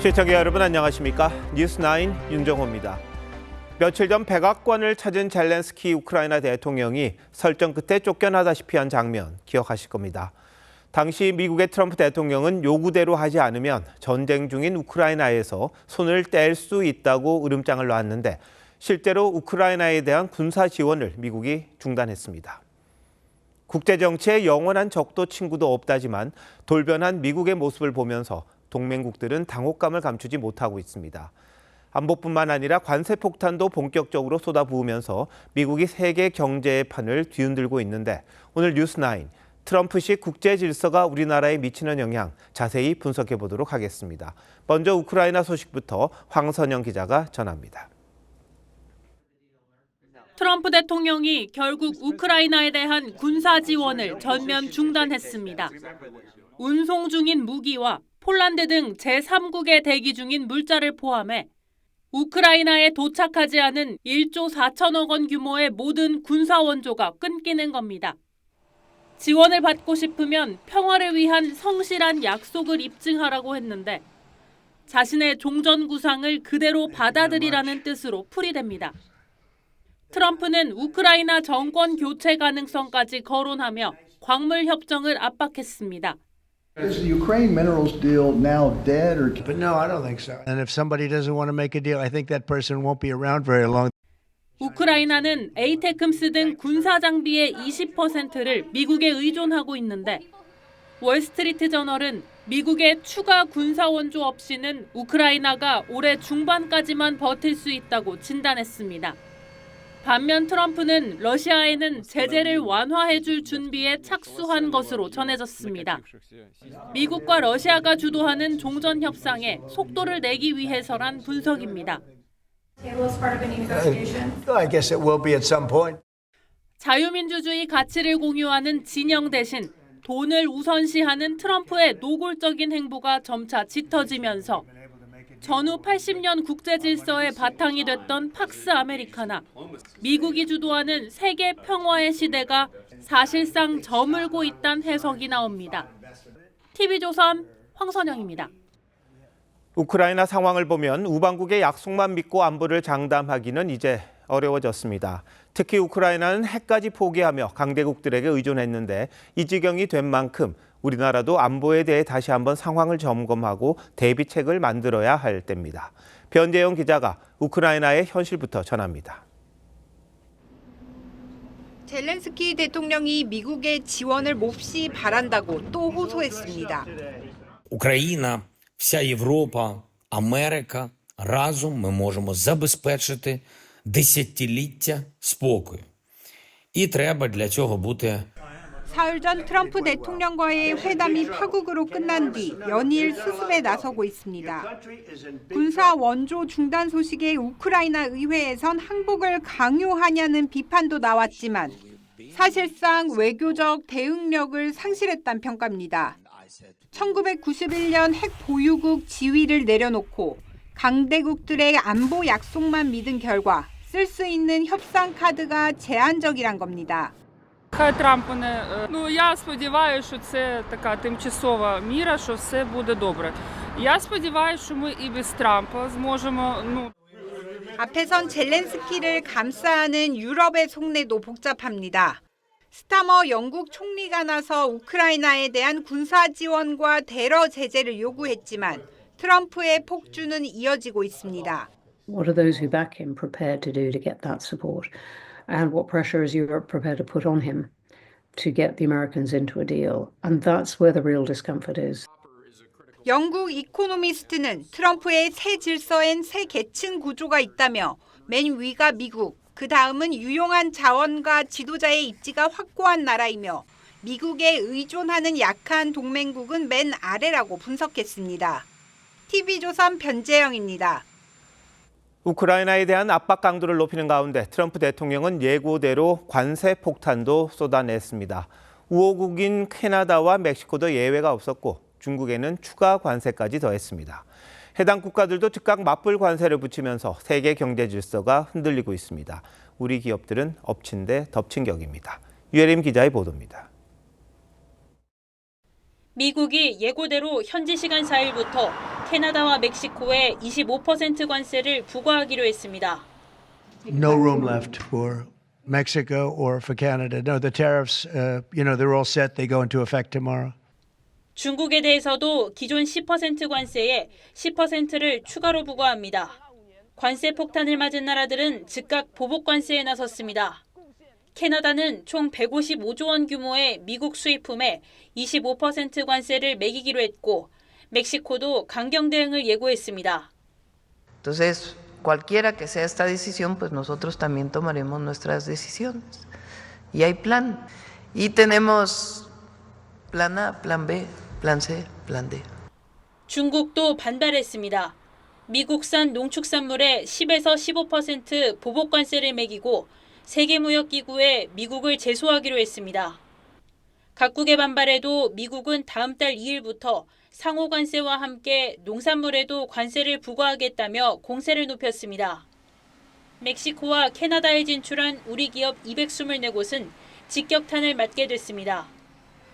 시청자 여러분 안녕하십니까? 뉴스9 윤정호입니다. 며칠 전 백악관을 찾은 젤렌스키 우크라이나 대통령이 설정 끝에 쫓겨나다시피 한 장면 기억하실 겁니다. 당시 미국의 트럼프 대통령은 요구대로 하지 않으면 전쟁 중인 우크라이나에서 손을 뗄 수 있다고 으름장을 놨는데 실제로 우크라이나에 대한 군사 지원을 미국이 중단했습니다. 국제정치에 영원한 적도 친구도 없다지만 돌변한 미국의 모습을 보면서 동맹국들은 당혹감을 감추지 못하고 있습니다. 안보뿐만 아니라 관세 폭탄도 본격적으로 쏟아부으면서 미국이 세계 경제의 판을 뒤흔들고 있는데 오늘 뉴스9 트럼프식 국제 질서가 우리나라에 미치는 영향 자세히 분석해 보도록 하겠습니다. 먼저 우크라이나 소식부터 황선영 기자가 전합니다. 트럼프 대통령이 결국 우크라이나에 대한 군사 지원을 전면 중단했습니다. 운송 중인 무기와 폴란드 등 제3국에 대기 중인 물자를 포함해 우크라이나에 도착하지 않은 1조 4천억 원 규모의 모든 군사 원조가 끊기는 겁니다. 지원을 받고 싶으면 평화를 위한 성실한 약속을 입증하라고 했는데 자신의 종전 구상을 그대로 받아들이라는 뜻으로 풀이됩니다. 트럼프는 우크라이나 정권 교체 가능성까지 거론하며 광물 협정을 압박했습니다. Is the Ukraine minerals deal now dead or? But no, I don't think so. And if somebody doesn't want to make a deal, I think that person won't be around very long. 우크라이나는 에이테크임스 등 군사 장비의 20%를 미국에 의존하고 있는데 월스트리트 저널은 미국의 추가 군사 원조 없이는 우크라이나가 올해 중반까지만 버틸 수 있다고 진단했습니다. 반면 트럼프는 러시아에는 제재를 완화해줄 준비에 착수한 것으로 전해졌습니다. 미국과 러시아가 주도하는 종전 협상에 속도를 내기 위해서란 분석입니다. I guess it will be at some point. 자유민주주의 가치를 공유하는 진영 대신 돈을 우선시하는 트럼프의 노골적인 행보가 점차 짙어지면서 전후 80년 국제 질서의 바탕이 됐던 팍스 아메리카나, 미국이 주도하는 세계 평화의 시대가 사실상 저물고 있다는 해석이 나옵니다. TV조선 황선영입니다. 우크라이나 상황을 보면 우방국의 약속만 믿고 안보를 장담하기는 이제 어려워졌습니다. 특히 우크라이나는 핵까지 포기하며 강대국들에게 의존했는데 이 지경이 된 만큼 우리나라도 안보에 대해 다시 한번 상황을 점검하고 대비책을 만들어야 할 때입니다. 변재영 기자가 우크라이나의 현실부터 전합니다. 젤렌스키 대통령이 미국의 지원을 몹시 바란다고 또 호소했습니다. Україна, вся Європа, Америка разом ми можемо забезпечити десятиліття спокою. І треба для цього бути 사흘 전 트럼프 대통령과의 회담이 파국으로 끝난 뒤 연일 수습에 나서고 있습니다. 군사 원조 중단 소식에 우크라이나 의회에선 항복을 강요하냐는 비판도 나왔지만 사실상 외교적 대응력을 상실했다는 평가입니다. 1991년 핵 보유국 지위를 내려놓고 강대국들의 안보 약속만 믿은 결과 쓸 수 있는 협상 카드가 제한적이란 겁니다. Хай Трампу не... я сподіваюся, що це така тимчасова міра, що все буде добре. Я сподіваюся, що ми і без Трампа зможемо... 앞에선 젤렌스키를 감싸는 유럽의 속내도 복잡합니다. 스타머 영국 총리가 나서 우크라이나에 대한 군사 지원과 대러 제재를 요구했지만 트럼프의 폭주는 이어지고 있습니다. What are those who back him prepared to do to get that support? And what pressure is Europe prepared to put on him to get the Americans into a deal? And that's where the real discomfort is. 영국 이코노미스트는 트럼프의 새 질서엔 새 계층 구조가 있다며 맨 위가 미국, 그 다음은 유용한 자원과 지도자의 입지가 확고한 나라이며 미국에 의존하는 약한 동맹국은 맨 아래라고 분석했습니다. TV조선 변재영입니다. 우크라이나에 대한 압박 강도를 높이는 가운데 트럼프 대통령은 예고대로 관세 폭탄도 쏟아냈습니다. 우호국인 캐나다와 멕시코도 예외가 없었고 중국에는 추가 관세까지 더했습니다. 해당 국가들도 즉각 맞불 관세를 붙이면서 세계 경제 질서가 흔들리고 있습니다. 우리 기업들은 엎친 데 덮친 격입니다. 유혜림 기자의 보도입니다. 미국이 예고대로 현지 시간 4일부터 캐나다와 멕시코에 25% 관세를 부과하기로 했습니다. No room left for Mexico or for Canada. No, the tariffs, they're all set. They go into effect tomorrow. 중국에 대해서도 기존 10% 관세에 10%를 추가로 부과합니다. 관세 폭탄을 맞은 나라들은 즉각 보복 관세에 나섰습니다. 캐나다는 총 155조 원 규모의 미국 수입품에 25% 관세를 매기기로 했고, 멕시코도 강경 대응을 예고했습니다. Entonces, cualquiera que sea esta decisión, pues nosotros también tomaremos nuestras decisiones. Y hay plan. Y tenemos plan A, plan B, plan C, plan D. 중국도 반발했습니다. 미국산 농축산물에 10에서 15% 보복 관세를 매기고 세계무역기구에 미국을 제소하기로 했습니다. 각국의 반발에도 미국은 다음 달 2일부터 상호 관세와 함께 농산물에도 관세를 부과하겠다며 공세를 높였습니다. 멕시코와 캐나다에 진출한 우리 기업 224곳은 직격탄을 맞게 됐습니다.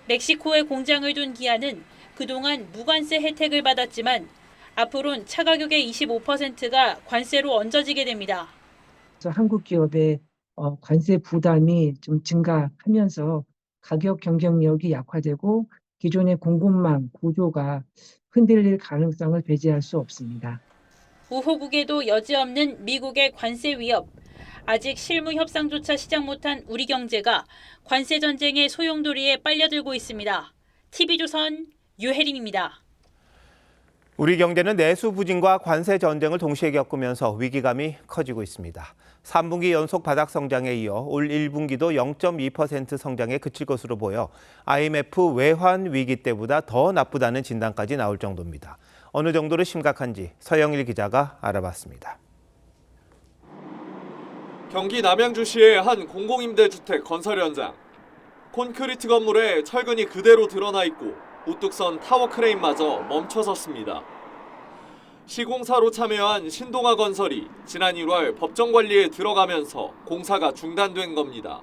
멕시코에 공장을 둔 기아는 그동안 무관세 혜택을 받았지만 앞으로는 차 가격의 25%가 관세로 얹어지게 됩니다. 한국 기업의 관세 부담이 좀 증가하면서 가격 경쟁력이 약화되고 기존의 공급망 구조가 흔들릴 가능성을 배제할 수 없습니다. 우호국에도 여지없는 미국의 관세 위협. 아직 실무 협상조차 시작 못한 우리 경제가 관세 전쟁의 소용돌이에 빨려들고 있습니다. TV조선 유혜림입니다. 우리 경제는 내수 부진과 관세 전쟁을 동시에 겪으면서 위기감이 커지고 있습니다. 3분기 연속 바닥 성장에 이어 올 1분기도 0.2% 성장에 그칠 것으로 보여 IMF 외환 위기 때보다 더 나쁘다는 진단까지 나올 정도입니다. 어느 정도로 심각한지 서영일 기자가 알아봤습니다. 경기 남양주시의 한 공공임대주택 건설 현장. 콘크리트 건물에 철근이 그대로 드러나 있고 우뚝 선 타워 크레인마저 멈춰섰습니다. 시공사로 참여한 신동아 건설이 지난 1월 법정 관리에 들어가면서 공사가 중단된 겁니다.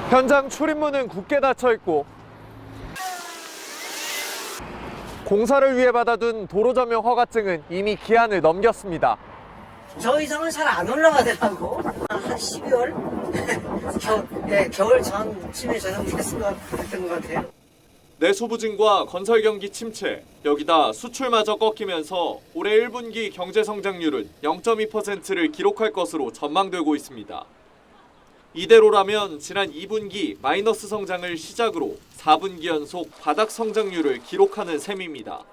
현장 출입문은 굳게 닫혀 있고 공사를 위해 받아둔 도로 전용 허가증은 이미 기한을 넘겼습니다. 저 이상은 잘 안 올라가더라고. 한 12월? 겨울 전쯤에 저녁 됐던 것 같아요. 내수 부진과 건설 경기 침체, 여기다 수출마저 꺾이면서 올해 1분기 경제 성장률은 0.2%를 기록할 것으로 전망되고 있습니다. 이대로라면 지난 2분기 마이너스 성장을 시작으로 4분기 연속 바닥 성장률을 기록하는 셈입니다.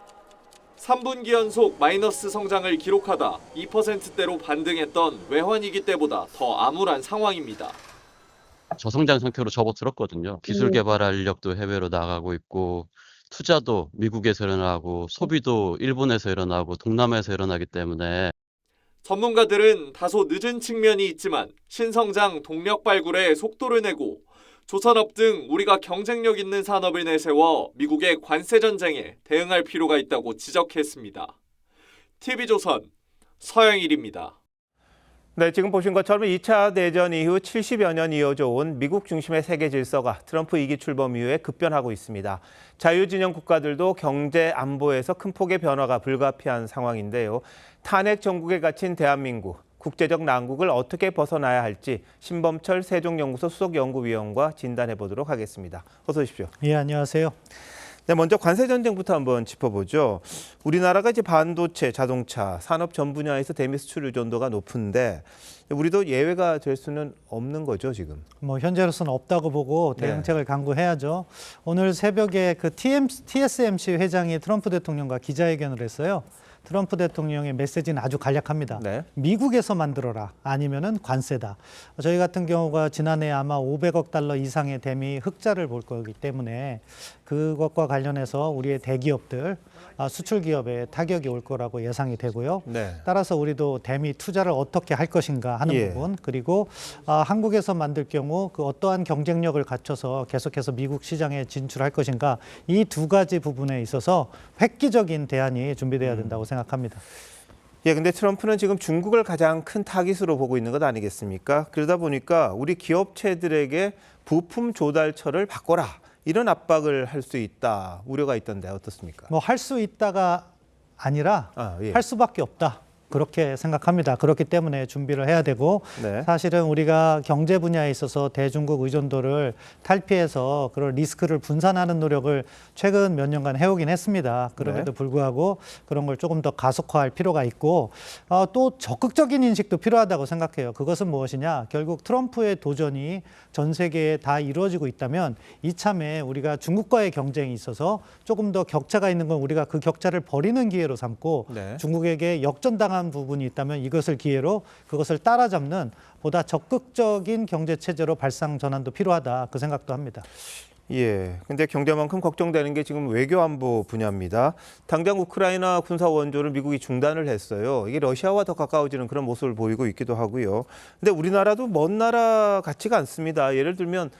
3분기 연속 마이너스 성장을 기록하다 2%대로 반등했던 외환위기 때보다 더 암울한 상황입니다. 저성장 상태로 접어들었거든요. 기술 개발 인력도 해외로 나가고 있고 투자도 미국에서 일어나고 소비도 일본에서 일어나고 동남아에서 일어나기 때문에 전문가들은 다소 늦은 측면이 있지만 신성장 동력 발굴에 속도를 내고 조선업 등 우리가 경쟁력 있는 산업을 내세워 미국의 관세 전쟁에 대응할 필요가 있다고 지적했습니다. TV조선 서영일입니다. 네, 지금 보신 것처럼 2차 대전 이후 70여 년 이어져 온 미국 중심의 세계 질서가 트럼프 2기 출범 이후에 급변하고 있습니다. 자유진영 국가들도 경제 안보에서 큰 폭의 변화가 불가피한 상황인데요. 탄핵 정국에 갇힌 대한민국, 국제적 난국을 어떻게 벗어나야 할지 신범철 세종연구소 수석연구위원과 진단해 보도록 하겠습니다. 어서 오십시오. 예, 안녕하세요. 네, 먼저 관세 전쟁부터 한번 짚어보죠. 우리나라가 이제 반도체, 자동차, 산업 전 분야에서 대미 수출 의존도가 높은데 우리도 예외가 될 수는 없는 거죠, 지금? 현재로서는 없다고 보고 대응책을 강구해야죠. 오늘 새벽에 그 TSMC 회장이 트럼프 대통령과 기자회견을 했어요. 트럼프 대통령의 메시지는 아주 간략합니다. 네. 미국에서 만들어라, 아니면은 관세다. 저희 같은 경우가 지난해 아마 500억 달러 이상의 대미 흑자를 볼 거기 때문에 그것과 관련해서 우리의 대기업들, 수출 기업에 타격이 올 거라고 예상이 되고요. 네. 따라서 우리도 대미 투자를 어떻게 할 것인가 하는 부분, 그리고 한국에서 만들 경우 그 어떠한 경쟁력을 갖춰서 계속해서 미국 시장에 진출할 것인가, 이 두 가지 부분에 있어서 획기적인 대안이 준비돼야 된다고 생각합니다. 예, 근데 트럼프는 지금 중국을 가장 큰 타깃으로 보고 있는 것 아니겠습니까? 그러다 보니까 우리 기업체들에게 부품 조달처를 바꿔라, 이런 압박을 할 수 있다, 우려가 있던데 어떻습니까? 할 수 있다가 아니라 예. 할 수밖에 없다. 그렇게 생각합니다. 그렇기 때문에 준비를 해야 되고 네. 사실은 우리가 경제 분야에 있어서 대중국 의존도를 탈피해서 그런 리스크를 분산하는 노력을 최근 몇 년간 해오긴 했습니다. 그럼에도 불구하고 그런 걸 조금 더 가속화할 필요가 있고 또 적극적인 인식도 필요하다고 생각해요. 그것은 무엇이냐? 결국 트럼프의 도전이 전 세계에 다 이루어지고 있다면 이참에 우리가 중국과의 경쟁이 있어서 조금 더 격차가 있는 건 우리가 그 격차를 버리는 기회로 삼고 네. 중국에게 역전당한 부분이 있다면 이것을 기회로 그것을 따라잡는 보다 적극적인 경제 체제로 발상 전환도 필요하다 그 생각도 합니다. 예. 근데 경제만큼 걱정되는 게 지금 외교 안보 분야입니다. 당장 우크라이나 군사 원조를 미국이 중단을 했어요. 이게 러시아와 더 가까워지는 그런 모습을 보이고 있기도 하고요. 근데 우리나라도 먼 나라 같지가 않습니다. 예를 들면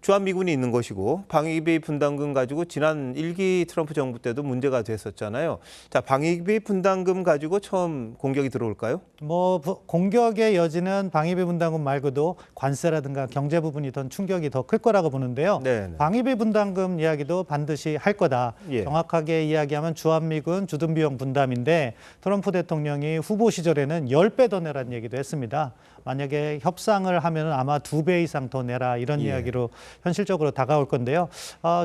주한미군이 있는 것이고 방위비 분담금 가지고 지난 1기 트럼프 정부 때도 문제가 됐었잖아요. 자, 방위비 분담금 가지고 처음 공격이 들어올까요? 뭐 공격의 여지는 방위비 분담금 말고도 관세라든가 경제 부분이 더 충격이 더 클 거라고 보는데요. 네네. 방위비 분담금 이야기도 반드시 할 거다. 예. 정확하게 이야기하면 주한미군 주둔 비용 분담인데 트럼프 대통령이 후보 시절에는 10배 더 내라는 얘기도 했습니다. 만약에 협상을 하면 아마 2배 이상 더 내라 이런 이야기로 현실적으로 다가올 건데요.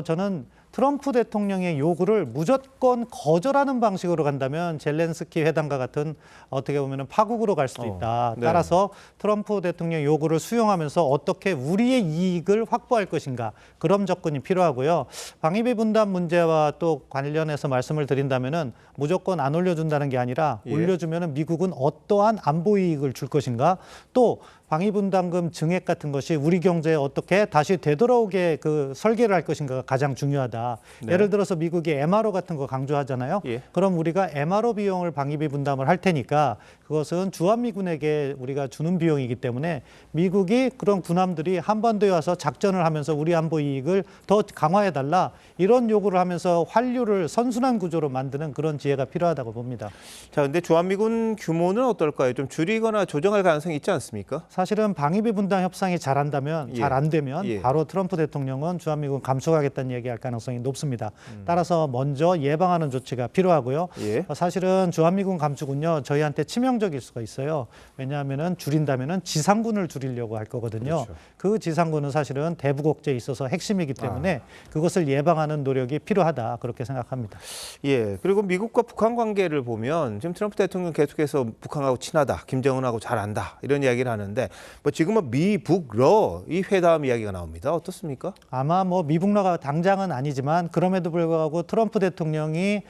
저는 트럼프 대통령의 요구를 무조건 거절하는 방식으로 간다면 젤렌스키 회담과 같은 어떻게 보면 파국으로 갈 수도 있다. 네. 따라서 트럼프 대통령 요구를 수용하면서 어떻게 우리의 이익을 확보할 것인가 그런 접근이 필요하고요. 방위비 분담 문제와 또 관련해서 말씀을 드린다면은 무조건 안 올려준다는 게 아니라 올려주면은 미국은 어떠한 안보 이익을 줄 것인가 또 방위분담금 증액 같은 것이 우리 경제에 어떻게 다시 되돌아오게 그 설계를 할 것인가가 가장 중요하다. 네. 예를 들어서 미국이 MRO 같은 거 강조하잖아요. 그럼 우리가 MRO 비용을 방위비 분담을 할 테니까 그것은 주한미군에게 우리가 주는 비용이기 때문에 미국이 그런 군함들이 한반도에 와서 작전을 하면서 우리 안보 이익을 더 강화해달라 이런 요구를 하면서 환류를 선순환 구조로 만드는 그런 지혜가 필요하다고 봅니다. 자, 근데 주한미군 규모는 어떨까요? 좀 줄이거나 조정할 가능성이 있지 않습니까? 사실은 방위비 분담 협상이 잘 안 되면 바로 트럼프 대통령은 주한미군 감축하겠다는 얘기할 가능성이 높습니다. 따라서 먼저 예방하는 조치가 필요하고요. 사실은 주한미군 감축은요 저희한테 치명적일 수가 있어요. 왜냐하면은 줄인다면은 지상군을 줄이려고 할 거거든요. 그렇죠. 그 지상군은 사실은 대북 억제에 있어서 핵심이기 때문에 그것을 예방하는 노력이 필요하다 그렇게 생각합니다. 예. 그리고 미국과 북한 관계를 보면 지금 트럼프 대통령 계속해서 북한하고 친하다, 김정은하고 잘 안다 이런 이야기를 하는데 뭐 지금은 미북러 이 회담 이야기가 나옵니다. 어떻습니까? 아마 뭐 미북러가 당장은 아니지만 그럼에도 불구하고 트럼프 대통령이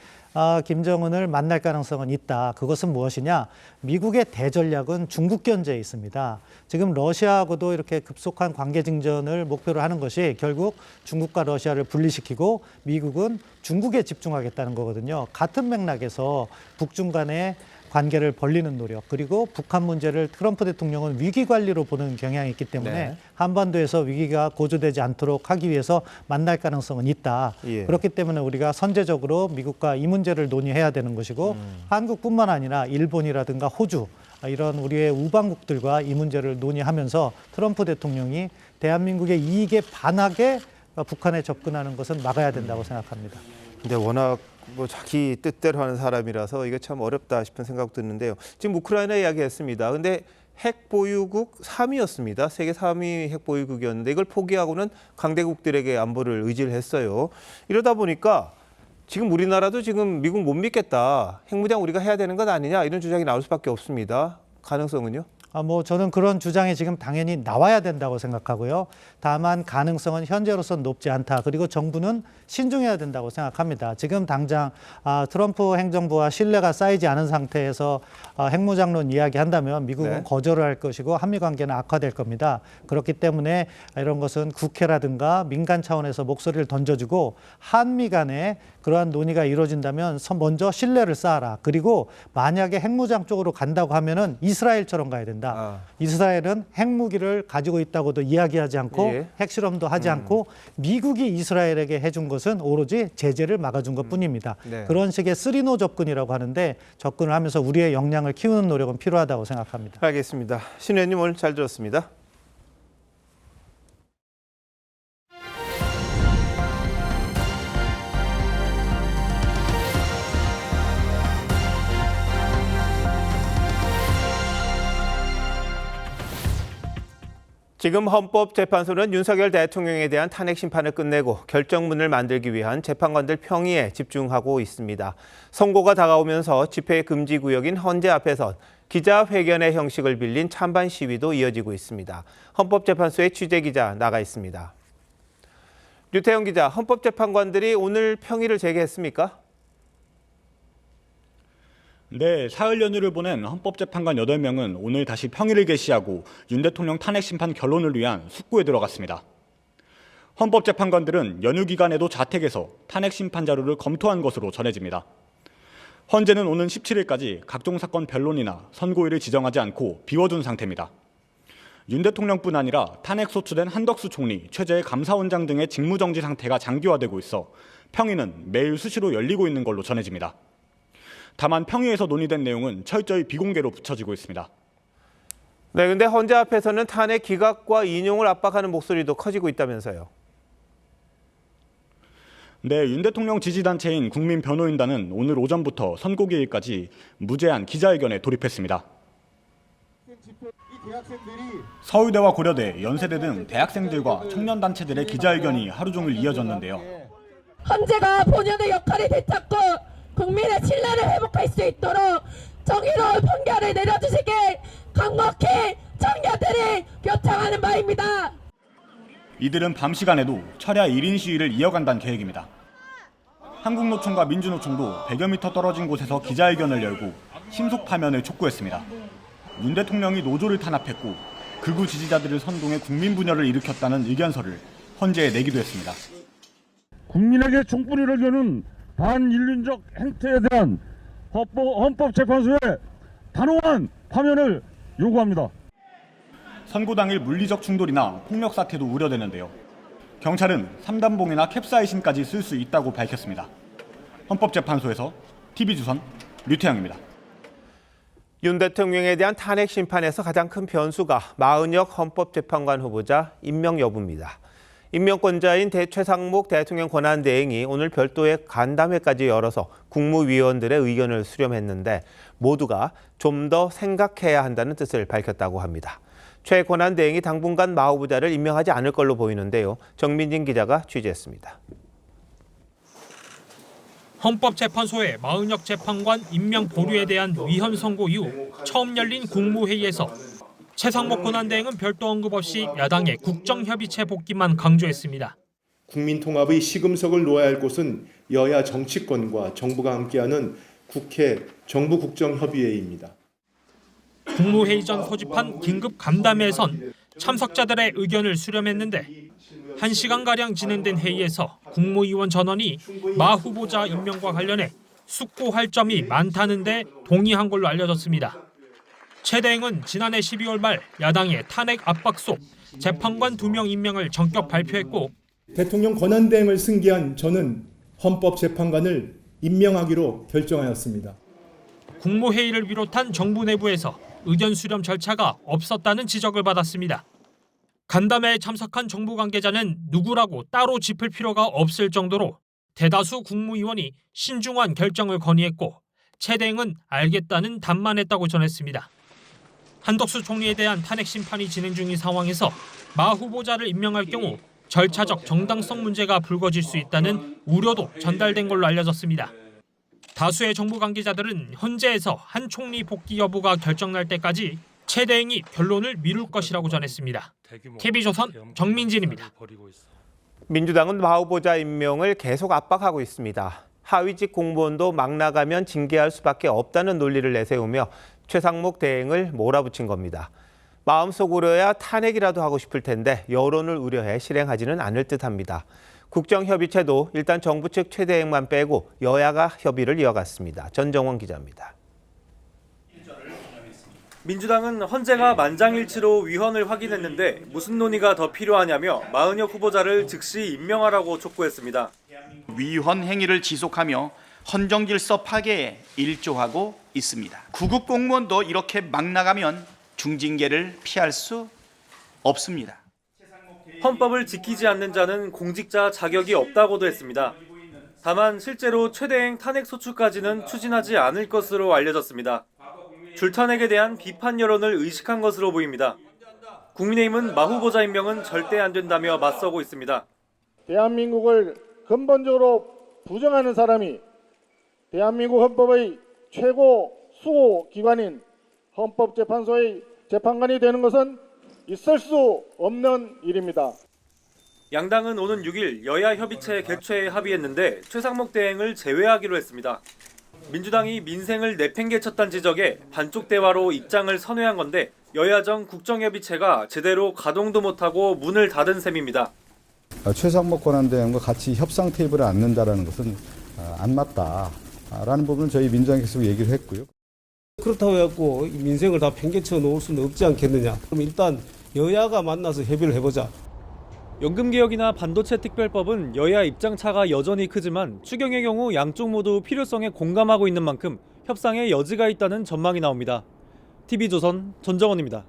김정은을 만날 가능성은 있다. 그것은 무엇이냐? 미국의 대전략은 중국 견제에 있습니다. 지금 러시아하고도 이렇게 급속한 관계 증전을 목표로 하는 것이 결국 중국과 러시아를 분리시키고 미국은 중국에 집중하겠다는 거거든요. 같은 맥락에서 북중 간의 관계를 벌리는 노력 그리고 북한 문제를 트럼프 대통령은 위기 관리로 보는 경향이 있기 때문에 한반도에서 위기가 고조되지 않도록 하기 위해서 만날 가능성은 있다. 그렇기 때문에 우리가 선제적으로 미국과 이 문제를 논의해야 되는 것이고 한국뿐만 아니라 일본이라든가 호주 이런 우리의 우방국들과 이 문제를 논의하면서 트럼프 대통령이 대한민국의 이익에 반하게 북한에 접근하는 것은 막아야 된다고 생각합니다. 근데 워낙 뭐 자기 뜻대로 하는 사람이라서 이게 참 어렵다 싶은 생각 드는데요. 지금 우크라이나 이야기했습니다. 근데 핵 보유국 3위였습니다. 세계 3위 핵 보유국이었는데 이걸 포기하고는 강대국들에게 안보를 의지를 했어요. 이러다 보니까 지금 우리나라도 지금 미국 못 믿겠다. 핵무장 우리가 해야 되는 것 아니냐 이런 주장이 나올 수밖에 없습니다. 가능성은요? 뭐 저는 그런 주장이 지금 당연히 나와야 된다고 생각하고요. 다만 가능성은 현재로서는 높지 않다. 그리고 정부는 신중해야 된다고 생각합니다. 지금 당장 트럼프 행정부와 신뢰가 쌓이지 않은 상태에서 핵무장론 이야기한다면 미국은 거절을 할 것이고 한미 관계는 악화될 겁니다. 그렇기 때문에 이런 것은 국회라든가 민간 차원에서 목소리를 던져주고 한미 간에 그러한 논의가 이루어진다면 먼저 신뢰를 쌓아라. 그리고 만약에 핵무장 쪽으로 간다고 하면은 이스라엘처럼 가야 된다. 이스라엘은 핵무기를 가지고 있다고도 이야기하지 않고 핵실험도 하지 않고 미국이 이스라엘에게 해준 것은 오로지 제재를 막아준 것뿐입니다. 그런 식의 3노 접근이라고 하는데 접근을 하면서 우리의 역량을 키우는 노력은 필요하다고 생각합니다. 알겠습니다. 신 의원님 오늘 잘 들었습니다. 지금 헌법재판소는 윤석열 대통령에 대한 탄핵 심판을 끝내고 결정문을 만들기 위한 재판관들 평의에 집중하고 있습니다. 선고가 다가오면서 집회 금지 구역인 헌재 앞에선 기자회견의 형식을 빌린 찬반 시위도 이어지고 있습니다. 헌법재판소의 취재기자 나가 있습니다. 류태영 기자, 헌법재판관들이 오늘 평의를 제기했습니까? 네, 사흘 연휴를 보낸 헌법재판관 8명은 오늘 다시 평의를 개시하고 윤 대통령 탄핵 심판 결론을 위한 숙고에 들어갔습니다. 헌법재판관들은 연휴 기간에도 자택에서 탄핵 심판 자료를 검토한 것으로 전해집니다. 헌재는 오는 17일까지 각종 사건 변론이나 선고일을 지정하지 않고 비워둔 상태입니다. 윤 대통령뿐 아니라 탄핵 소추된 한덕수 총리, 최재해 감사원장 등의 직무정지 상태가 장기화되고 있어 평의는 매일 수시로 열리고 있는 걸로 전해집니다. 다만 평의에서 논의된 내용은 철저히 비공개로 붙여지고 있습니다. 네, 근데 헌재 앞에서는 탄핵 기각과 인용을 압박하는 목소리도 커지고 있다면서요. 네, 윤 대통령 지지단체인 국민변호인단은 오늘 오전부터 선고기일까지 무제한 기자회견에 돌입했습니다. 서울대와 고려대, 연세대 등 대학생들과 청년단체들의 기자회견이 하루 종일 이어졌는데요. 헌재가 본연의 역할을 되찾고 국민의 신뢰를 회복할 수 있도록 정의로운 판결을 내려주시길 강력히 청년들이 요청하는 바입니다. 이들은 밤 시간에도 철야 1인 시위를 이어간다는 계획입니다. 한국노총과 민주노총도 100여 미터 떨어진 곳에서 기자회견을 열고 신속 파면을 촉구했습니다. 윤 대통령이 노조를 탄압했고 극우 지지자들을 선동해 국민 분열을 일으켰다는 의견서를 헌재에 내기도 했습니다. 국민에게 총뿌리를 겨눈 반인륜적 행태에 대한 헌법재판소의 단호한 파면을 요구합니다. 선고 당일 물리적 충돌이나 폭력 사태도 우려되는데요. 경찰은 삼단봉이나 캡사이신까지 쓸 수 있다고 밝혔습니다. 헌법재판소에서 TV조선 류태영입니다. 윤 대통령에 대한 탄핵 심판에서 가장 큰 변수가 마은혁 헌법재판관 후보자 임명 여부입니다. 임명권자인 최상목 대통령 권한대행이 오늘 별도의 간담회까지 열어서 국무위원들의 의견을 수렴했는데 모두가 좀 더 생각해야 한다는 뜻을 밝혔다고 합니다. 최 권한대행이 당분간 마 후보자를 임명하지 않을 걸로 보이는데요. 정민진 기자가 취재했습니다. 헌법재판소의 마은혁 재판관 임명 보류에 대한 위헌 선고 이후 처음 열린 국무회의에서 최상목 권한대행은 별도 언급 없이 야당의 국정협의체 복귀만 강조했습니다. 국민 통합의 시금석을 놓아야 할 곳은 여야 정치권과 정부가 함께하는 국회 정부국정협의회입니다. 국무회의 전 소집한 긴급 간담회에선 참석자들의 의견을 수렴했는데 1시간가량 진행된 회의에서 국무위원 전원이 마 후보자 임명과 관련해 숙고할 점이 많다는데 동의한 걸로 알려졌습니다. 최 대행은 지난해 12월 말 야당의 탄핵 압박 속 재판관 2명 임명을 전격 발표했고 대통령 권한대행을 승계한 저는 헌법재판관을 임명하기로 결정하였습니다. 국무회의를 비롯한 정부 내부에서 의견 수렴 절차가 없었다는 지적을 받았습니다. 간담회에 참석한 정부 관계자는 누구라고 따로 짚을 필요가 없을 정도로 대다수 국무위원이 신중한 결정을 건의했고 최 대행은 알겠다는 답만 했다고 전했습니다. 한덕수 총리에 대한 탄핵 심판이 진행 중인 상황에서 마 후보자를 임명할 경우 절차적 정당성 문제가 불거질 수 있다는 우려도 전달된 걸로 알려졌습니다. 다수의 정부 관계자들은 헌재에서 한 총리 복귀 여부가 결정날 때까지 최 대행이 결론을 미룰 것이라고 전했습니다. TV조선 정민진입니다. 민주당은 마 후보자 임명을 계속 압박하고 있습니다. 하위직 공무원도 막 나가면 징계할 수밖에 없다는 논리를 내세우며 최상목 대행을 몰아붙인 겁니다. 마음속으로야 탄핵이라도 하고 싶을 텐데 여론을 우려해 실행하지는 않을 듯합니다. 국정협의체도 일단 정부 측 최 대행만 빼고 여야가 협의를 이어갔습니다. 전정원 기자입니다. 민주당은 헌재가 만장일치로 위헌을 확인했는데 무슨 논의가 더 필요하냐며 마은혁 후보자를 즉시 임명하라고 촉구했습니다. 위헌 행위를 지속하며 헌정질서 파괴에 일조하고 있습니다. 구급 공무원도 이렇게 막 나가면 중징계를 피할 수 없습니다. 헌법을 지키지 않는 자는 공직자 자격이 없다고도 했습니다. 다만 실제로 최 대행 탄핵 소추까지는 추진하지 않을 것으로 알려졌습니다. 줄탄핵에 대한 비판 여론을 의식한 것으로 보입니다. 국민의힘은 마 후보자 임명은 절대 안 된다며 맞서고 있습니다. 대한민국을 근본적으로 부정하는 사람이 대한민국 헌법의 최고 수호 기관인 헌법재판소의 재판관이 되는 것은 있을 수 없는 일입니다. 양당은 오는 6일 여야 협의체 개최에 합의했는데 최상목 대행을 제외하기로 했습니다. 민주당이 민생을 내팽개쳤다는 지적에 반쪽 대화로 입장을 선회한 건데 여야정 국정협의체가 제대로 가동도 못하고 문을 닫은 셈입니다. 최상목 권한대행과 같이 협상 테이블에 앉는다는 것은 안 맞다라는 부분은 저희 민주당이 계속 얘기를 했고요. 그렇다고 해갖고 민생을 다 팽개쳐 놓을 수는 없지 않겠느냐. 그럼 일단 여야가 만나서 협의를 해보자. 연금개혁이나 반도체 특별법은 여야 입장차가 여전히 크지만 추경의 경우 양쪽 모두 필요성에 공감하고 있는 만큼 협상에 여지가 있다는 전망이 나옵니다. TV조선 전정원입니다.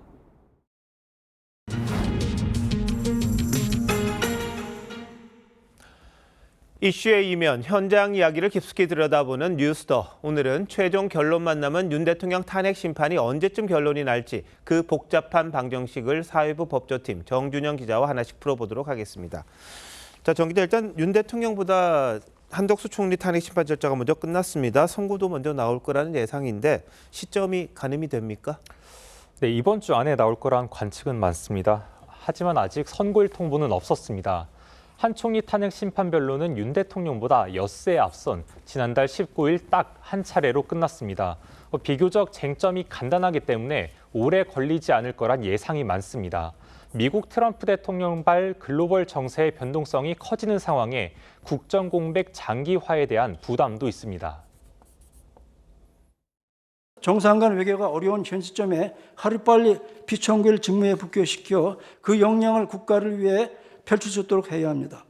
이슈의 이면, 현장 이야기를 깊숙이 들여다보는 뉴스더. 오늘은 최종 결론만 남은 윤 대통령 탄핵 심판이 언제쯤 결론이 날지 그 복잡한 방정식을 사회부 법조팀 정준영 기자와 하나씩 풀어보도록 하겠습니다. 자, 정 기자, 일단 윤 대통령보다 한덕수 총리 탄핵 심판 절차가 먼저 끝났습니다. 선고도 먼저 나올 거라는 예상인데 시점이 가늠이 됩니까? 네, 이번 주 안에 나올 거란 관측은 많습니다. 하지만 아직 선고일 통보는 없었습니다. 한 총리 탄핵 심판 변론은 윤 대통령보다 엿새 앞선 지난달 19일 딱 한 차례로 끝났습니다. 비교적 쟁점이 간단하기 때문에 오래 걸리지 않을 거란 예상이 많습니다. 미국 트럼프 대통령발 글로벌 정세의 변동성이 커지는 상황에 국정 공백 장기화에 대한 부담도 있습니다. 정상 간 외교가 어려운 현 시점에 하루빨리 피청구일 직무에 복귀시켜 그 역량을 국가를 위해 펼칠 수 있도록 해야 합니다.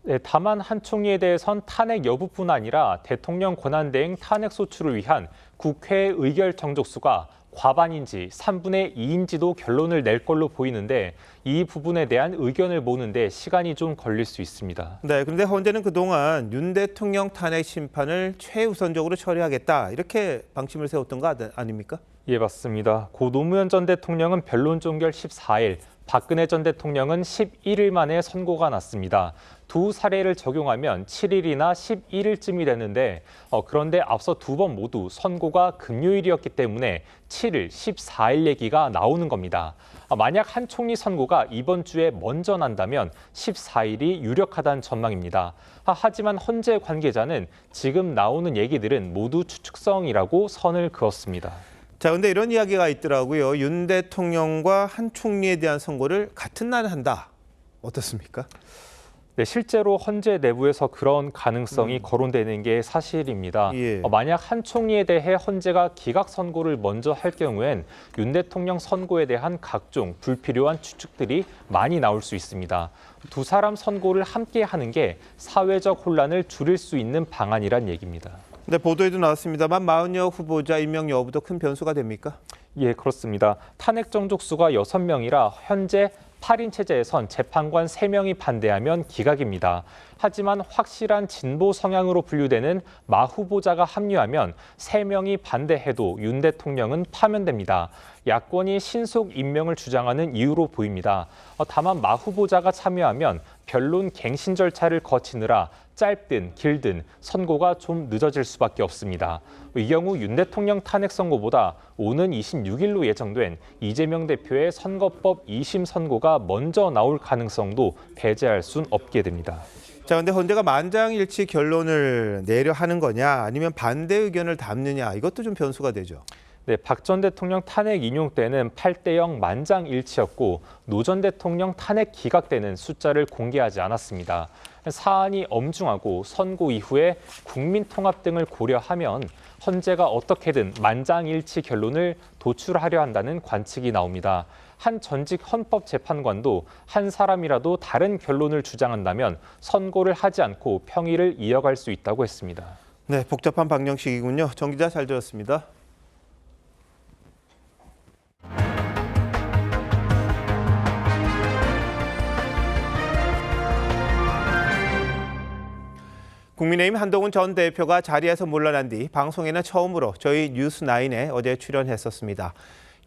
네, 다만 한 총리에 대해선 탄핵 여부뿐 아니라 대통령 권한대행 탄핵 소추를 위한 국회 의결 정족수가 과반인지 3분의 2인지도 결론을 낼 걸로 보이는데 이 부분에 대한 의견을 모으는데 시간이 좀 걸릴 수 있습니다. 네, 그런데 헌재는 그동안 윤 대통령 탄핵 심판을 최우선적으로 처리하겠다 이렇게 방침을 세웠던 거 아닙니까? 예, 맞습니다. 고 노무현 전 대통령은 변론 종결 14일, 박근혜 전 대통령은 11일 만에 선고가 났습니다. 두 사례를 적용하면 7일이나 11일쯤이 됐는데 그런데 앞서 두 번 모두 선고가 금요일이었기 때문에 7일, 14일 얘기가 나오는 겁니다. 만약 한 총리 선고가 이번 주에 먼저 난다면 14일이 유력하다는 전망입니다. 하지만 헌재 관계자는 지금 나오는 얘기들은 모두 추측성이라고 선을 그었습니다. 자, 근데 이런 이야기가 있더라고요. 윤 대통령과 한 총리에 대한 선고를 같은 날 한다. 어떻습니까? 네, 실제로 헌재 내부에서 그런 가능성이 거론되는 게 사실입니다. 예. 만약 한 총리에 대해 헌재가 기각 선고를 먼저 할 경우엔 윤 대통령 선고에 대한 각종 불필요한 추측들이 많이 나올 수 있습니다. 두 사람 선고를 함께 하는 게 사회적 혼란을 줄일 수 있는 방안이란 얘기입니다. 네, 보도에도 나왔습니다만 마흔여 후보자 임명 여부도 큰 변수가 됩니까? 예, 그렇습니다. 탄핵 정족수가 6명이라 현재 8인 체제에선 재판관 3명이 반대하면 기각입니다. 하지만 확실한 진보 성향으로 분류되는 마 후보자가 합류하면 3명이 반대해도 윤 대통령은 파면됩니다. 야권이 신속 임명을 주장하는 이유로 보입니다. 다만 마 후보자가 참여하면 변론 갱신 절차를 거치느라 짧든 길든 선고가 좀 늦어질 수밖에 없습니다. 이 경우 윤 대통령 탄핵 선고보다 오는 26일로 예정된 이재명 대표의 선거법 2심 선고가 먼저 나올 가능성도 배제할 순 없게 됩니다. 자, 근데 헌재가 만장일치 결론을 내려 하는 거냐 아니면 반대 의견을 담느냐 이것도 좀 변수가 되죠. 네, 박 전 대통령 탄핵 인용 때는 8대0 만장일치였고 노 전 대통령 탄핵 기각 때는 숫자를 공개하지 않았습니다. 사안이 엄중하고 선고 이후에 국민 통합 등을 고려하면 헌재가 어떻게든 만장일치 결론을 도출하려 한다는 관측이 나옵니다. 한 전직 헌법재판관도 한 사람이라도 다른 결론을 주장한다면 선고를 하지 않고 평의를 이어갈 수 있다고 했습니다. 네, 복잡한 방정식이군요. 정 기자 잘 들었습니다. 국민의힘 한동훈 전 대표가 자리에서 물러난 뒤 방송에는 처음으로 저희 뉴스9에 어제 출연했었습니다.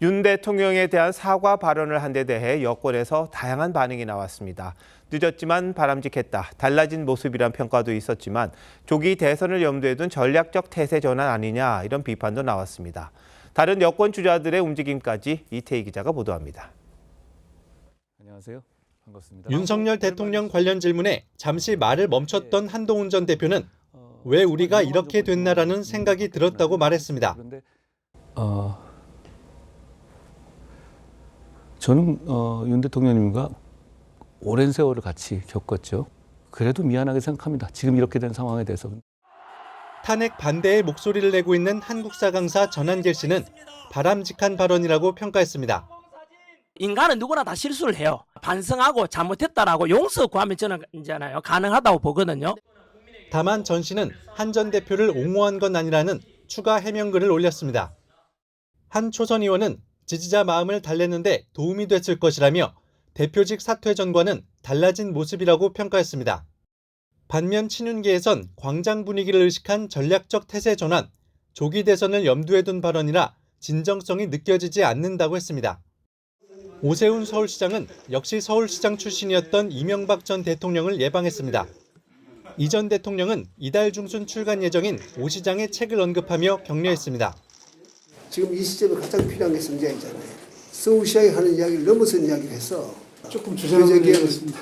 윤 대통령에 대한 사과 발언을 한 데 대해 여권에서 다양한 반응이 나왔습니다. 늦었지만 바람직했다, 달라진 모습이란 평가도 있었지만 조기 대선을 염두에 둔 전략적 태세 전환 아니냐, 이런 비판도 나왔습니다. 다른 여권 주자들의 움직임까지 이태희 기자가 보도합니다. 안녕하세요. 반갑습니다. 윤석열 대통령 관련 질문에 잠시 말을 멈췄던 한동훈 전 대표는 왜 우리가 이렇게 됐나라는 생각이 들었다고 말했습니다. 저는 윤 대통령님과 오랜 세월을 같이 겪었죠. 그래도 미안하게 생각합니다. 지금 이렇게 된 상황에 대해서. 탄핵 반대의 목소리를 내고 있는 한국사 강사 전한길 씨는 바람직한 발언이라고 평가했습니다. 인간은 누구나 다 실수를 해요. 반성하고 잘못했다라고 용서 구하면 저는 이제나요 가능하다고 보거든요. 다만 전 씨는 한 전 대표를 옹호한 건 아니라는 추가 해명글을 올렸습니다. 한 초선 의원은 지지자 마음을 달래는데 도움이 됐을 것이라며 대표직 사퇴 전과는 달라진 모습이라고 평가했습니다. 반면 친윤계에선 광장 분위기를 의식한 전략적 태세 전환, 조기 대선을 염두에 둔 발언이라 진정성이 느껴지지 않는다고 했습니다. 오세훈 서울시장은 역시 서울시장 출신이었던 이명박 전 대통령을 예방했습니다. 이 전 대통령은 이달 중순 출간 예정인 오 시장의 책을 언급하며 격려했습니다. 지금 이 시점에 가장 필요한 게 성장이잖아요. 서울시장이 하는 이야기를 넘어선 이야기를 해서 조금 주저하겠습니다.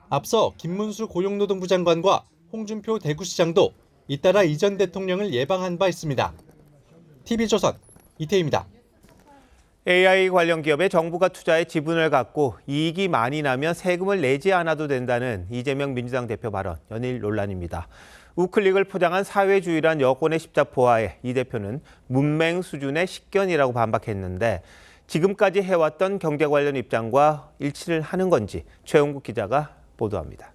앞서 김문수 고용노동부 장관과 홍준표 대구시장도 잇따라 이 전 대통령을 예방한 바 있습니다. TV조선 이태희입니다. AI 관련 기업에 정부가 투자해 지분을 갖고 이익이 많이 나면 세금을 내지 않아도 된다는 이재명 민주당 대표 발언, 연일 논란입니다. 우클릭을 포장한 사회주의란 여권의 십자포화에 이 대표는 문맹 수준의 식견이라고 반박했는데 지금까지 해왔던 경제 관련 입장과 일치를 하는 건지 최홍국 기자가 보도합니다.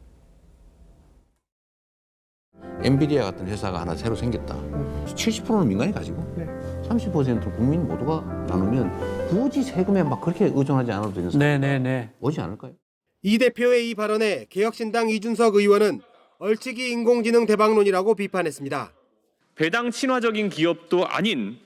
엔비디아 같은 회사가 하나 새로 생겼다. 70%는 민간이 가지고 30%는 국민 모두가 나누면 굳이 세금에 막 그렇게 의존하지 않아도 되는 상황이 오지 않을까요? 이 대표의 이 발언에 개혁신당 이준석 의원은 얼치기 인공지능 대박론이라고 비판했습니다. 배당 친화적인 기업도 아닌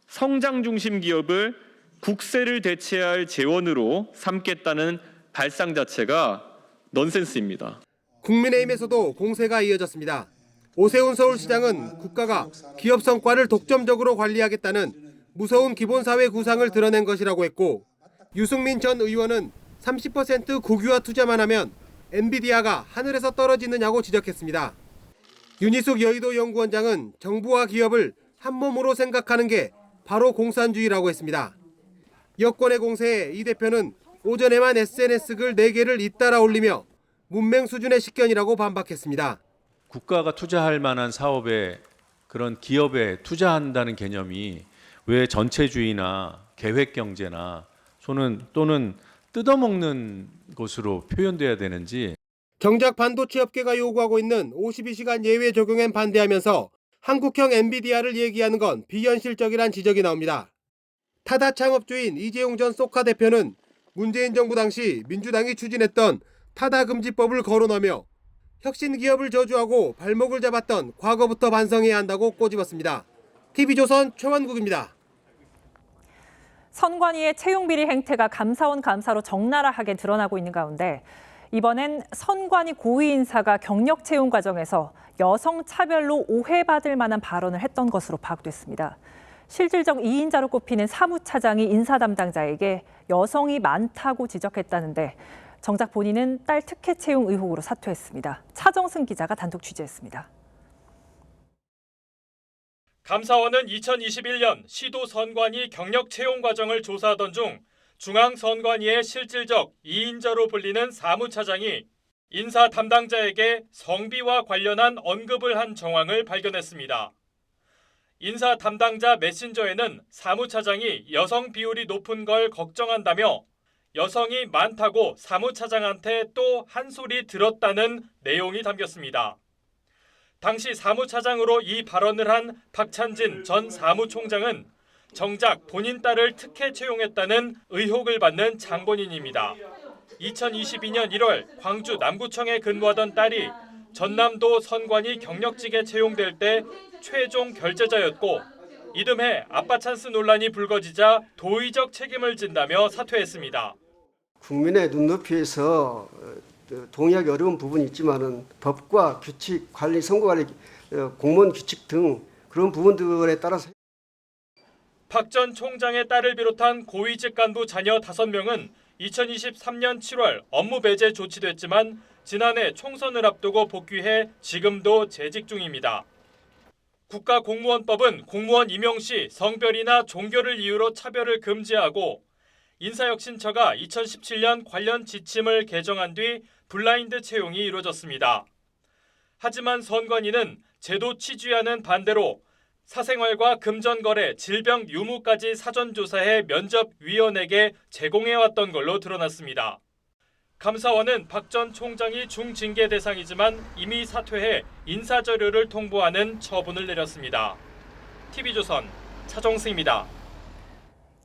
성장 중심 기업을 국세를 대체할 재원으로 삼겠다는 발상 자체가 넌센스입니다. 국민의힘에서도 공세가 이어졌습니다. 오세훈 서울시장은 국가가 기업 성과를 독점적으로 관리하겠다는 무서운 기본사회 구상을 드러낸 것이라고 했고, 유승민 전 의원은 30% 국유화 투자만 하면 엔비디아가 하늘에서 떨어지느냐고 지적했습니다. 윤희숙 여의도 연구원장은 정부와 기업을 한 몸으로 생각하는 게 바로 공산주의라고 했습니다. 여권의 공세에 이 대표는 오전에만 SNS 글 4개를 잇따라 올리며 문맹 수준의 식견이라고 반박했습니다. 국가가 투자할 만한 사업에 그런 기업에 투자한다는 개념이 왜 전체주의나 계획경제나 또는 뜯어먹는 것으로 표현돼야 되는지. 정작 반도체 업계가 요구하고 있는 52시간 예외 적용엔 반대하면서 한국형 엔비디아를 얘기하는 건 비현실적이란 지적이 나옵니다. 타다 창업주인 이재용 전 소카 대표는 문재인 정부 당시 민주당이 추진했던 타다 금지법을 거론하며 혁신 기업을 저주하고 발목을 잡았던 과거부터 반성해야 한다고 꼬집었습니다. TV조선 최원국입니다. 선관위의 채용비리 행태가 감사원 감사로 적나라하게 드러나고 있는 가운데 이번엔 선관위 고위 인사가 경력 채용 과정에서 여성 차별로 오해받을 만한 발언을 했던 것으로 파악됐습니다. 실질적 2인자로 꼽히는 사무차장이 인사 담당자에게 여성이 많다고 지적했다는데 정작 본인은 딸 특혜 채용 의혹으로 사퇴했습니다. 차정승 기자가 단독 취재했습니다. 감사원은 2021년 시도 선관위 경력 채용 과정을 조사하던 중 중앙선관위의 실질적 2인자로 불리는 사무차장이 인사 담당자에게 성비와 관련한 언급을 한 정황을 발견했습니다. 인사 담당자 메신저에는 사무차장이 여성 비율이 높은 걸 걱정한다며 여성이 많다고 사무차장한테 또 한 소리 들었다는 내용이 담겼습니다. 당시 사무차장으로 이 발언을 한 박찬진 전 사무총장은 정작 본인 딸을 특혜 채용했다는 의혹을 받는 장본인입니다. 2022년 1월 광주 남구청에 근무하던 딸이 전남도 선관위 경력직에 채용될 때 최종 결재자였고 이듬해 아빠 찬스 논란이 불거지자 도의적 책임을 진다며 사퇴했습니다. 국민의 눈높이에서 동의하기 어려운 부분이 있지만은 법과 규칙, 관리, 선거관리, 공무원 규칙 등 그런 부분들에 따라서 박 전 총장의 딸을 비롯한 고위직 간부 자녀 5명은 2023년 7월 업무 배제 조치됐지만 지난해 총선을 앞두고 복귀해 지금도 재직 중입니다. 국가공무원법은 공무원 임용 시 성별이나 종교를 이유로 차별을 금지하고 인사혁신처가 2017년 관련 지침을 개정한 뒤 블라인드 채용이 이루어졌습니다. 하지만 선관위는 제도 취지와는 반대로 사생활과 금전거래, 질병 유무까지 사전조사해 면접위원에게 제공해왔던 걸로 드러났습니다. 감사원은 박 전 총장이 중징계 대상이지만 이미 사퇴해 인사자료를 통보하는 처분을 내렸습니다. TV조선 차정승입니다.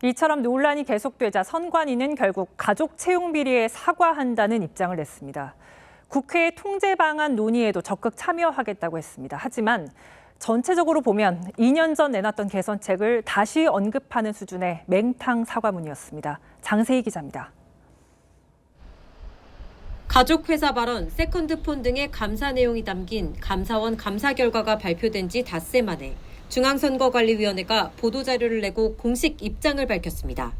이처럼 논란이 계속되자 선관위는 결국 가족 채용 비리에 사과한다는 입장을 냈습니다. 국회 통제 방안 논의에도 적극 참여하겠다고 했습니다. 하지만 전체적으로 보면 2년 전 내놨던 개선책을 다시 언급하는 수준의 맹탕 사과문이었습니다. 장세희 기자입니다. 가족회사 발언, 세컨드폰 등의 감사 내용이 담긴 감사원 감사 결과가 발표된 지 닷새 만에 중앙선거관리위원회가 보도자료를 내고 공식 입장을 밝혔습니다.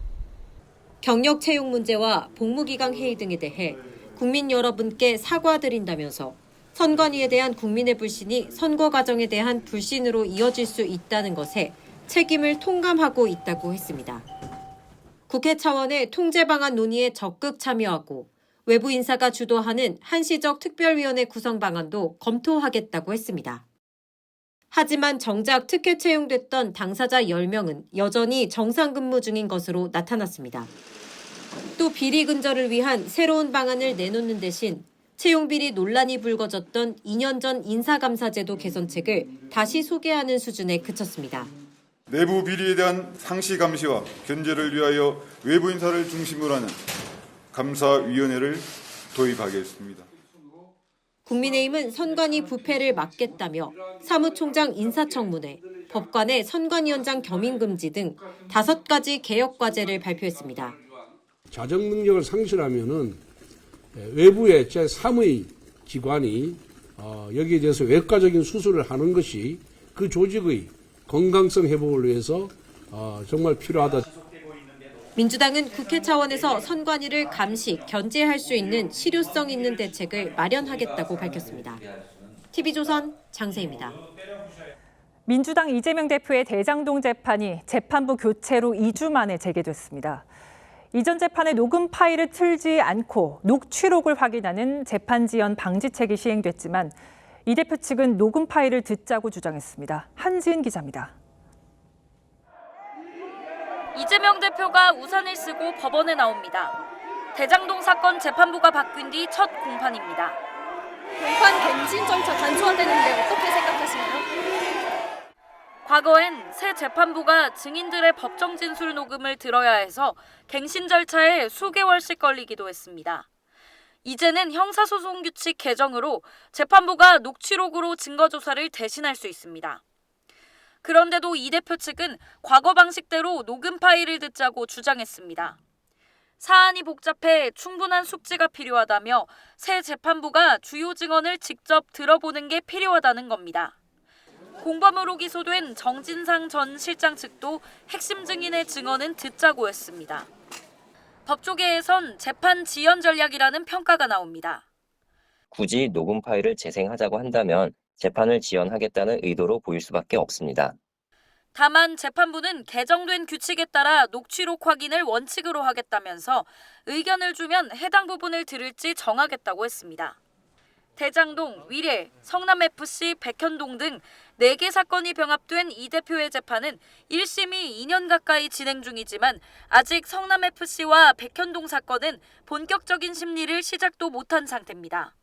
경력 채용 문제와 복무기강 해이 등에 대해 국민 여러분께 사과드린다면서 선관위에 대한 국민의 불신이 선거 과정에 대한 불신으로 이어질 수 있다는 것에 책임을 통감하고 있다고 했습니다. 국회 차원의 통제 방안 논의에 적극 참여하고 외부 인사가 주도하는 한시적 특별위원회 구성 방안도 검토하겠다고 했습니다. 하지만 정작 특혜 채용됐던 당사자 10명은 여전히 정상 근무 중인 것으로 나타났습니다. 또 비리 근절을 위한 새로운 방안을 내놓는 대신 채용 비리 논란이 불거졌던 2년 전 인사감사제도 개선책을 다시 소개하는 수준에 그쳤습니다. 내부 비리에 대한 상시 감시와 견제를 위하여 외부 인사를 중심으로 하는 감사위원회를 도입하겠습니다. 국민의힘은 선관위 부패를 막겠다며 사무총장 인사청문회, 법관의 선관위원장 겸임 금지 등 5가지 개혁 과제를 발표했습니다. 자정 능력을 상실하면은 외부의 제3의 기관이 여기에 대해서 외과적인 수술을 하는 것이 그 조직의 건강성 회복을 위해서 정말 필요하다. 민주당은 국회 차원에서 선관위를 감시, 견제할 수 있는 실효성 있는 대책을 마련하겠다고 밝혔습니다. TV조선 장세희입니다. 민주당 이재명 대표의 대장동 재판이 재판부 교체로 2주 만에 재개됐습니다. 이전 재판의 녹음 파일을 틀지 않고 녹취록을 확인하는 재판 지연 방지책이 시행됐지만 이 대표 측은 녹음 파일을 듣자고 주장했습니다. 한지은 기자입니다. 이재명 대표가 우산을 쓰고 법원에 나옵니다. 대장동 사건 재판부가 바뀐 뒤 첫 공판입니다. 공판 갱신 절차 단초화되는데 어떻게 생각하시나요? 과거엔 새 재판부가 증인들의 법정 진술 녹음을 들어야 해서 갱신 절차에 수개월씩 걸리기도 했습니다. 이제는 형사소송 규칙 개정으로 재판부가 녹취록으로 증거조사를 대신할 수 있습니다. 그런데도 이 대표 측은 과거 방식대로 녹음 파일을 듣자고 주장했습니다. 사안이 복잡해 충분한 숙지가 필요하다며 새 재판부가 주요 증언을 직접 들어보는 게 필요하다는 겁니다. 공범으로 기소된 정진상 전 실장 측도 핵심 증인의 증언은 듣자고 했습니다. 법조계에선 재판 지연 전략이라는 평가가 나옵니다. 굳이 녹음 파일을 재생하자고 한다면 재판을 지연하겠다는 의도로 보일 수밖에 없습니다. 다만 재판부는 개정된 규칙에 따라 녹취록 확인을 원칙으로 하겠다면서 의견을 주면 해당 부분을 들을지 정하겠다고 했습니다. 대장동, 위례, 성남FC, 백현동 등 4개 사건이 병합된 이 대표의 재판은 1심이 2년 가까이 진행 중이지만 아직 성남FC와 백현동 사건은 본격적인 심리를 시작도 못한 상태입니다.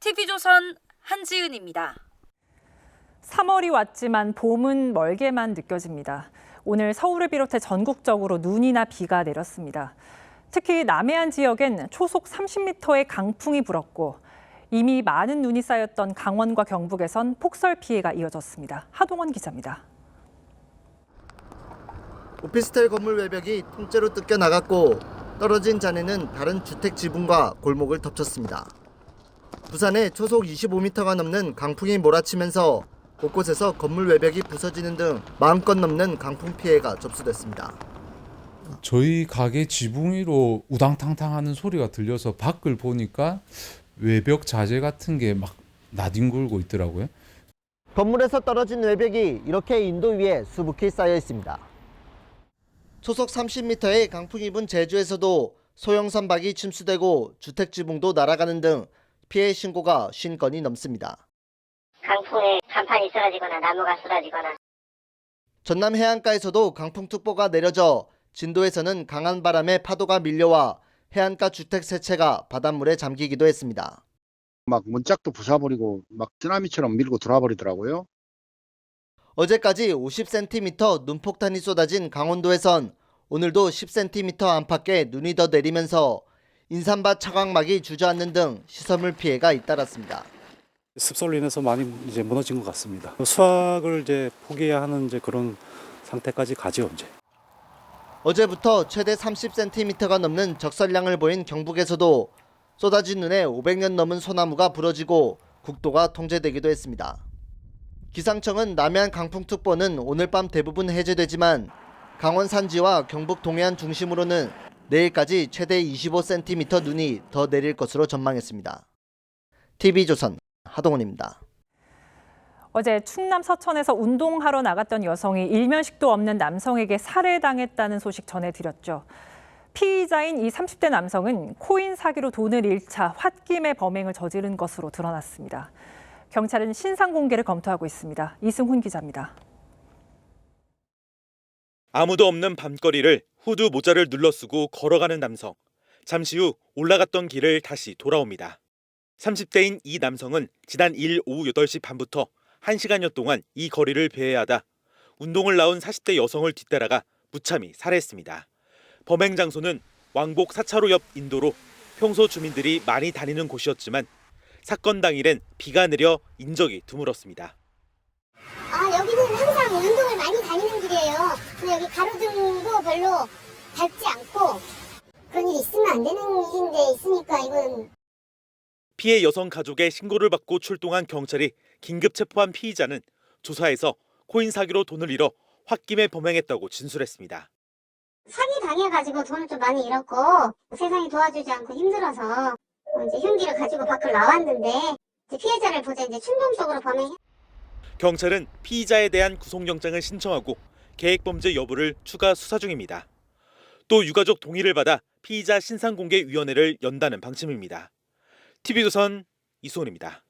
TV조선 한지은입니다. 3월이 왔지만 봄은 멀게만 느껴집니다. 오늘 서울을 비롯해 전국적으로 눈이나 비가 내렸습니다. 특히 남해안 지역엔 초속 30m의 강풍이 불었고 이미 많은 눈이 쌓였던 강원과 경북에선 폭설 피해가 이어졌습니다. 하동원 기자입니다. 오피스텔 건물 외벽이 통째로 뜯겨 나갔고 떨어진 잔해는 다른 주택 지붕과 골목을 덮쳤습니다. 부산에 초속 25m가 넘는 강풍이 몰아치면서 곳곳에서 건물 외벽이 부서지는 등 40건 넘는 강풍 피해가 접수됐습니다. 저희 가게 지붕 위로 우당탕탕 하는 소리가 들려서 밖을 보니까 외벽 자재 같은 게 막 나뒹굴고 있더라고요. 건물에서 떨어진 외벽이 이렇게 인도 위에 수북히 쌓여 있습니다. 초속 30m의 강풍이 분 제주에서도 소형 선박이 침수되고 주택 지붕도 날아가는 등 피해 신고가 50건이 넘습니다. 강풍에 간판이 쓰러지거나 나무가 쓰러지거나. 전남 해안가에서도 강풍특보가 내려져 진도에서는 강한 바람에 파도가 밀려와 해안가 주택 세 채가 바닷물에 잠기기도 했습니다. 막 문짝도 부숴버리고 막 쓰나미처럼 밀고 들어와 버리더라고요. 어제까지 50cm 눈폭탄이 쏟아진 강원도에선 오늘도 10cm 안팎의 눈이 더 내리면서 인삼밭 차광막이 주저앉는 등 시설물 피해가 잇따랐습니다. 습설로 인해서 많이 이제 무너진 것 같습니다. 수확을 이제 포기해야 하는 이제 그런 상태까지 가죠, 이제. 어제부터 최대 30cm가 넘는 적설량을 보인 경북에서도 쏟아진 눈에 500년 넘은 소나무가 부러지고 국도가 통제되기도 했습니다. 기상청은 남해안 강풍특보는 오늘 밤 대부분 해제되지만 강원 산지와 경북 동해안 중심으로는 내일까지 최대 25cm 눈이 더 내릴 것으로 전망했습니다. TV조선 하동훈입니다. 어제 충남 서천에서 운동하러 나갔던 여성이 일면식도 없는 남성에게 살해당했다는 소식 전해드렸죠. 피의자인 이 30대 남성은 코인 사기로 돈을 잃자 홧김에 범행을 저지른 것으로 드러났습니다. 경찰은 신상 공개를 검토하고 있습니다. 이승훈 기자입니다. 아무도 없는 밤거리를 후드 모자를 눌러쓰고 걸어가는 남성. 잠시 후 올라갔던 길을 다시 돌아옵니다. 30대인 이 남성은 지난 2일 오후 8시 반부터 1시간여 동안 이 거리를 배회하다 운동을 나온 40대 여성을 뒤따라가 무참히 살해했습니다. 범행 장소는 왕복 4차로 옆 인도로 평소 주민들이 많이 다니는 곳이었지만 사건 당일엔 비가 내려 인적이 드물었습니다. 여기는 항상 운동을 많이 다니는 길이에요. 근데 여기 가로등도 별로 밟지 않고 그런 일이 있으면 안 되는 일인데 있으니까 이건. 피해 여성 가족의 신고를 받고 출동한 경찰이 긴급 체포한 피의자는 조사에서 코인 사기로 돈을 잃어 홧김에 범행했다고 진술했습니다. 사기 당해가지고 돈을 좀 많이 잃었고 세상이 도와주지 않고 힘들어서 이제 흉기를 가지고 밖을 나왔는데 이제 피해자를 보자 이제 충동적으로 범행. 경찰은 피의자에 대한 구속영장을 신청하고 계획범죄 여부를 추가 수사 중입니다. 또 유가족 동의를 받아 피의자 신상공개위원회를 연다는 방침입니다. TV조선 이수원입니다.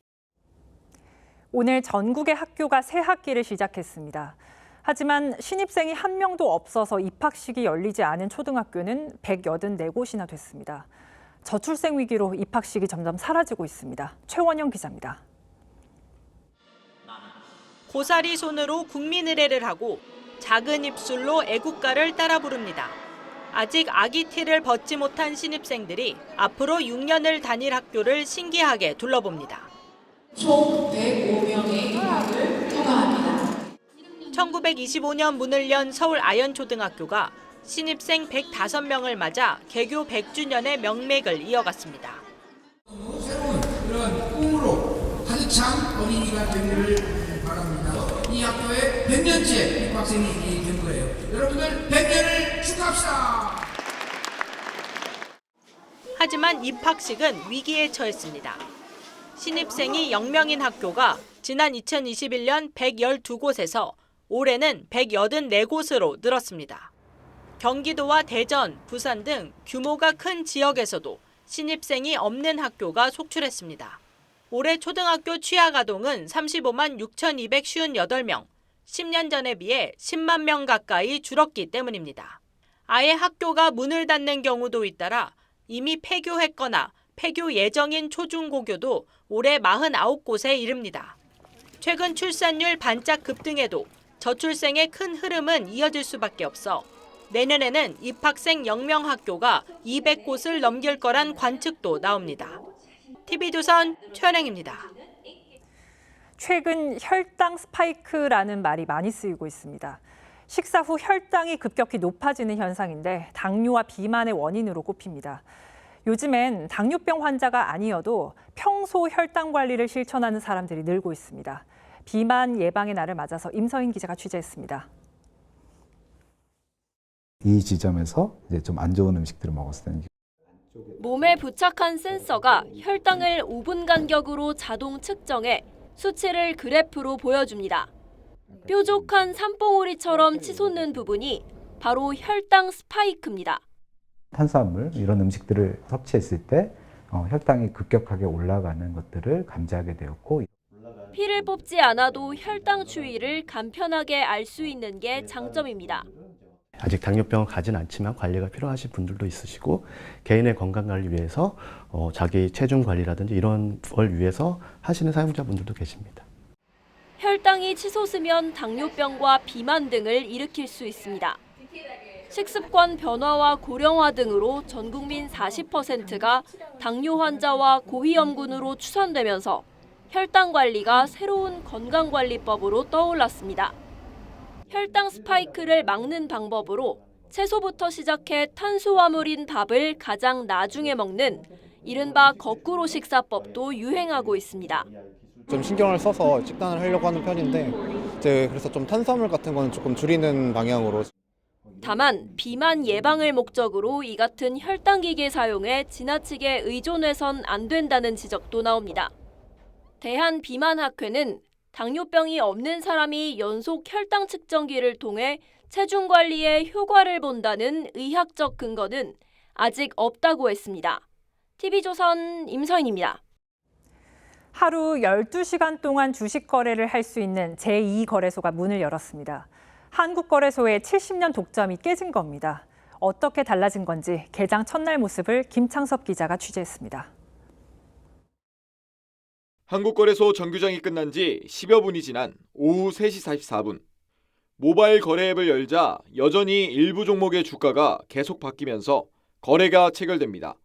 오늘 전국의 학교가 새 학기를 시작했습니다. 하지만 신입생이 한 명도 없어서 입학식이 열리지 않은 초등학교는 184곳이나 됐습니다. 저출생 위기로 입학식이 점점 사라지고 있습니다. 최원영 기자입니다. 고사리 손으로 국민 의례를 하고 작은 입술로 애국가를 따라 부릅니다. 아직 아기 티를 벗지 못한 신입생들이 앞으로 6년을 다닐 학교를 신기하게 둘러봅니다. 총 105명의 입학을 통과합니다. 1925년 문을 연 서울 아현초등학교가 신입생 105명을 맞아 개교 100주년의 명맥을 이어갔습니다. 새로운 그런 꿈으로 가득 찬 어린이가 되기를 바랍니다. 이 학교에 100년째 입학생이 된 거예요. 여러분들 100년을 축하합시다. 하지만 입학식은 위기에 처했습니다. 신입생이 0명인 학교가 지난 2021년 112곳에서 올해는 184곳으로 늘었습니다. 경기도와 대전, 부산 등 규모가 큰 지역에서도 신입생이 없는 학교가 속출했습니다. 올해 초등학교 취학 아동은 35만 6,258명, 10년 전에 비해 10만 명 가까이 줄었기 때문입니다. 아예 학교가 문을 닫는 경우도 잇따라 이미 폐교했거나 폐교 예정인 초중고교도 올해 49곳에 이릅니다. 최근 출산율 반짝 급등에도 저출생의 큰 흐름은 이어질 수밖에 없어 내년에는 입학생 0명 학교가 200곳을 넘길 거란 관측도 나옵니다. TV조선 최연행입니다. 최근 혈당 스파이크라는 말이 많이 쓰이고 있습니다. 식사 후 혈당이 급격히 높아지는 현상인데 당뇨와 비만의 원인으로 꼽힙니다. 요즘엔 당뇨병 환자가 아니어도 평소 혈당 관리를 실천하는 사람들이 늘고 있습니다. 비만 예방의 날을 맞아서 임서인 기자가 취재했습니다. 이 지점에서 이제 좀 안 좋은 음식들을 먹었을 때는 몸에 부착한 센서가 혈당을 5분 간격으로 자동 측정해 수치를 그래프로 보여줍니다. 뾰족한 산봉우리처럼 치솟는 부분이 바로 혈당 스파이크입니다. 탄수화물 이런 음식들을 섭취했을 때 혈당이 급격하게 올라가는 것들을 감지하게 되었고 피를 뽑지 않아도 혈당 추이를 간편하게 알 수 있는 게 장점입니다. 아직 당뇨병을 가진 않지만 관리가 필요하신 분들도 있으시고 개인의 건강 관리 위해서 자기 체중 관리라든지 이런 걸 위해서 하시는 사용자분들도 계십니다. 혈당이 치솟으면 당뇨병과 비만 등을 일으킬 수 있습니다. 식습관 변화와 고령화 등으로 전 국민 40%가 당뇨 환자와 고위험군으로 추산되면서 혈당 관리가 새로운 건강관리법으로 떠올랐습니다. 혈당 스파이크를 막는 방법으로 채소부터 시작해 탄수화물인 밥을 가장 나중에 먹는 이른바 거꾸로 식사법도 유행하고 있습니다. 좀 신경을 써서 식단을 하려고 하는 편인데 이제 그래서 좀 탄수화물 같은 거는 조금 줄이는 방향으로. 다만 비만 예방을 목적으로 이 같은 혈당기계 사용에 지나치게 의존해선 안 된다는 지적도 나옵니다. 대한비만학회는 당뇨병이 없는 사람이 연속 혈당 측정기를 통해 체중 관리에 효과를 본다는 의학적 근거는 아직 없다고 했습니다. TV조선 임서인입니다. 하루 12시간 동안 주식 거래를 할 수 있는 제2거래소가 문을 열었습니다. 한국거래소의 70년 독점이 깨진 겁니다. 어떻게 달라진 건지 개장 첫날 모습을 김창섭 기자가 취재했습니다. 한국거래소 정규장이 끝난 지 10여 분이 지난 오후 3시 44분. 모바일 거래 앱을 열자 여전히 일부 종목의 주가가 계속 바뀌면서 거래가 체결됩니다.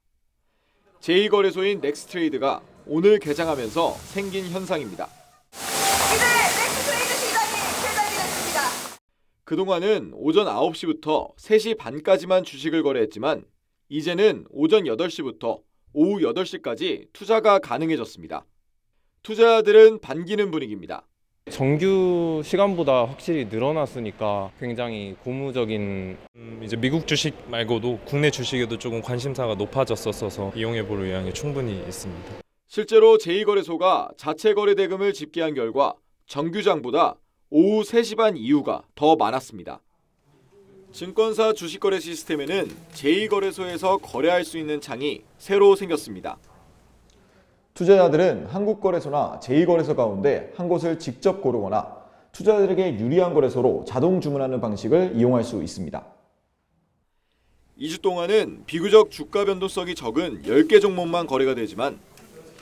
제2거래소인 넥스트레이드가 오늘 개장하면서 생긴 현상입니다. 이제 넥스트레이드 시장이 개장이 됐습니다. 그동안은 오전 9시부터 3시 반까지만 주식을 거래했지만 이제는 오전 8시부터 오후 8시까지 투자가 가능해졌습니다. 투자자들은 반기는 분위기입니다. 정규 시간보다 확실히 늘어났으니까 굉장히 고무적인 이제 미국 주식 말고도 국내 주식에도 조금 관심사가 높아졌었어서 이용해볼 의향이 충분히 있습니다. 실제로 제2거래소가 자체 거래 대금을 집계한 결과 정규장보다 오후 3시 반 이후가 더 많았습니다. 증권사 주식거래 시스템에는 제2거래소에서 거래할 수 있는 창이 새로 생겼습니다. 투자자들은 한국거래소나 제2거래소 가운데 한 곳을 직접 고르거나 투자자들에게 유리한 거래소로 자동 주문하는 방식을 이용할 수 있습니다. 2주 동안은 비교적 주가 변동성이 적은 10개 종목만 거래가 되지만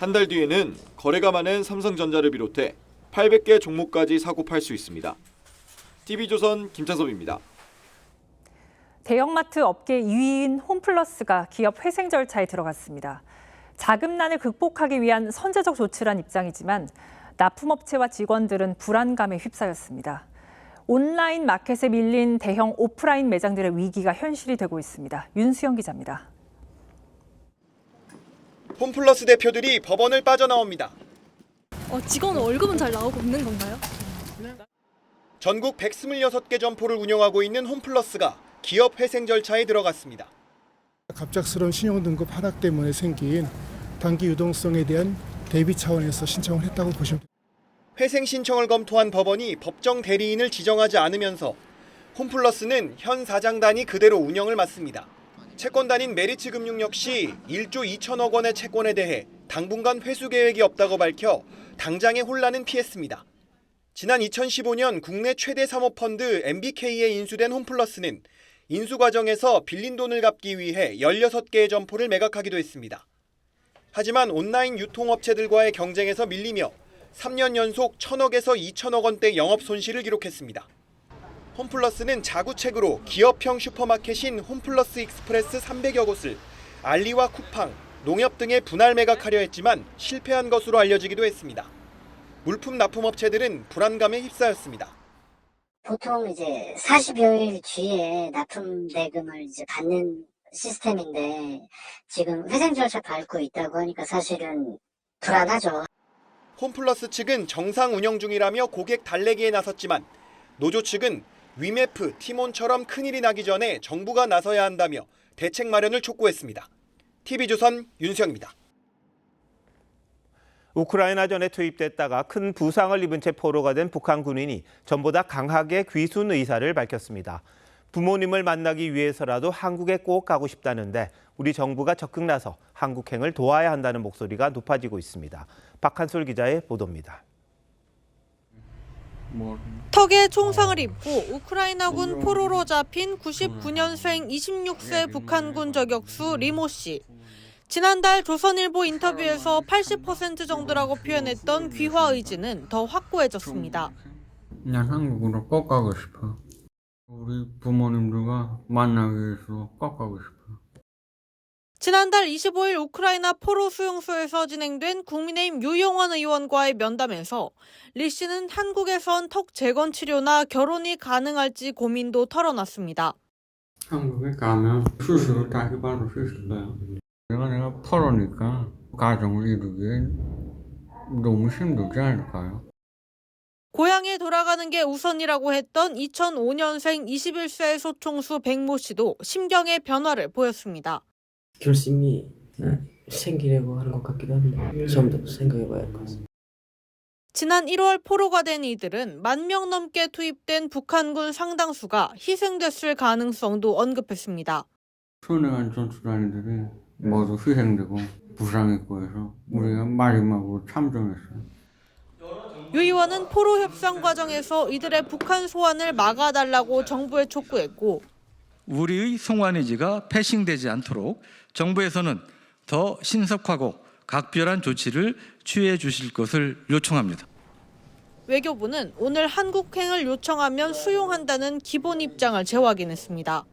한 달 뒤에는 거래가 많은 삼성전자를 비롯해 800개 종목까지 사고 팔 수 있습니다. TV조선 김찬섭입니다. 대형마트 업계 2위인 홈플러스가 기업 회생 절차에 들어갔습니다. 자금난을 극복하기 위한 선제적 조치란 입장이지만 납품업체와 직원들은 불안감에 휩싸였습니다. 온라인 마켓에 밀린 대형 오프라인 매장들의 위기가 현실이 되고 있습니다. 윤수영 기자입니다. 홈플러스 대표들이 법원을 빠져나옵니다. 직원 월급은 잘 나오고 있는 건가요? 전국 126개 점포를 운영하고 있는 홈플러스가 기업 회생 절차에 들어갔습니다. 갑작스러운 신용등급 하락 때문에 생긴 단기 유동성에 대한 대비 차원에서 신청을 했다고 보시면 됩니다. 회생 신청을 검토한 법원이 법정 대리인을 지정하지 않으면서 홈플러스는 현 사장단이 그대로 운영을 맡습니다. 채권단인 메리츠금융 역시 1조 2천억 원의 채권에 대해 당분간 회수 계획이 없다고 밝혀 당장의 혼란은 피했습니다. 지난 2015년 국내 최대 사모펀드 MBK에 인수된 홈플러스는 인수 과정에서 빌린 돈을 갚기 위해 16개의 점포를 매각하기도 했습니다. 하지만 온라인 유통업체들과의 경쟁에서 밀리며 3년 연속 1,000억에서 2천억 원대 영업 손실을 기록했습니다. 홈플러스는 자구책으로 기업형 슈퍼마켓인 홈플러스 익스프레스 300여 곳을 알리와 쿠팡, 농협 등에 분할 매각하려 했지만 실패한 것으로 알려지기도 했습니다. 물품 납품업체들은 불안감에 휩싸였습니다. 보통 이제 40여일 뒤에 납품 대금을 이제 받는 시스템인데 지금 회생 절차 밟고 있다고 하니까 사실은 불안하죠. 홈플러스 측은 정상 운영 중이라며 고객 달래기에 나섰지만 노조 측은 위메프, 티몬처럼 큰일이 나기 전에 정부가 나서야 한다며 대책 마련을 촉구했습니다. TV조선 윤수영입니다. 우크라이나전에 투입됐다가 큰 부상을 입은 채 포로가 된 북한 군인이 전보다 강하게 귀순 의사를 밝혔습니다. 부모님을 만나기 위해서라도 한국에 꼭 가고 싶다는데 우리 정부가 적극 나서 한국행을 도와야 한다는 목소리가 높아지고 있습니다. 박한솔 기자의 보도입니다. 턱에 총상을 입고 우크라이나군 포로로 잡힌 99년생 26세 북한군 저격수 리모 씨. 지난달 조선일보 인터뷰에서 80% 정도라고 표현했던 귀화 의지는 더 확고해졌습니다. 난 한국으로 꼭 가고 싶어. 우리 부모님들과 만나기 위해서 꼭 가고 싶어. 지난달 25일 우크라이나 포로 수용소에서 진행된 국민의힘 유용원 의원과의 면담에서 리 씨는 한국에선 턱 재건 치료나 결혼이 가능할지 고민도 털어놨습니다. 한국에 가면 수술을 다시 받을 수 있을까요? 내가 포로니까 가정을 이루기엔 너무 힘들지 않을까요? 고향에 돌아가는 게 우선이라고 했던 2005년생 21세 소총수 백모 씨도 심경의 변화를 보였습니다. 결심이 생기려고 하는 것 같기도 한데 좀 더 생각해봐야 할 것 같습니다. 지난 1월 포로가 된 이들은 10,000명 넘게 투입된 북한군 상당수가 희생됐을 가능성도 언급했습니다. 손해한 전투단위들이 모두 희생되고 부상했고 해서 우리가 마지막으로 참전했어요. 유 의원은 포로 협상 과정에서 이들의 북한 소환을 막아달라고 정부에 촉구했고 우리의 송환 의지가 패싱되지 않도록 정부에서는 더 신속하고 각별한 조치를 취해 주실 것을 요청합니다. 외교부는 오늘 한국행을 요청하면 수용한다는 기본 입장을 재확인했습니다.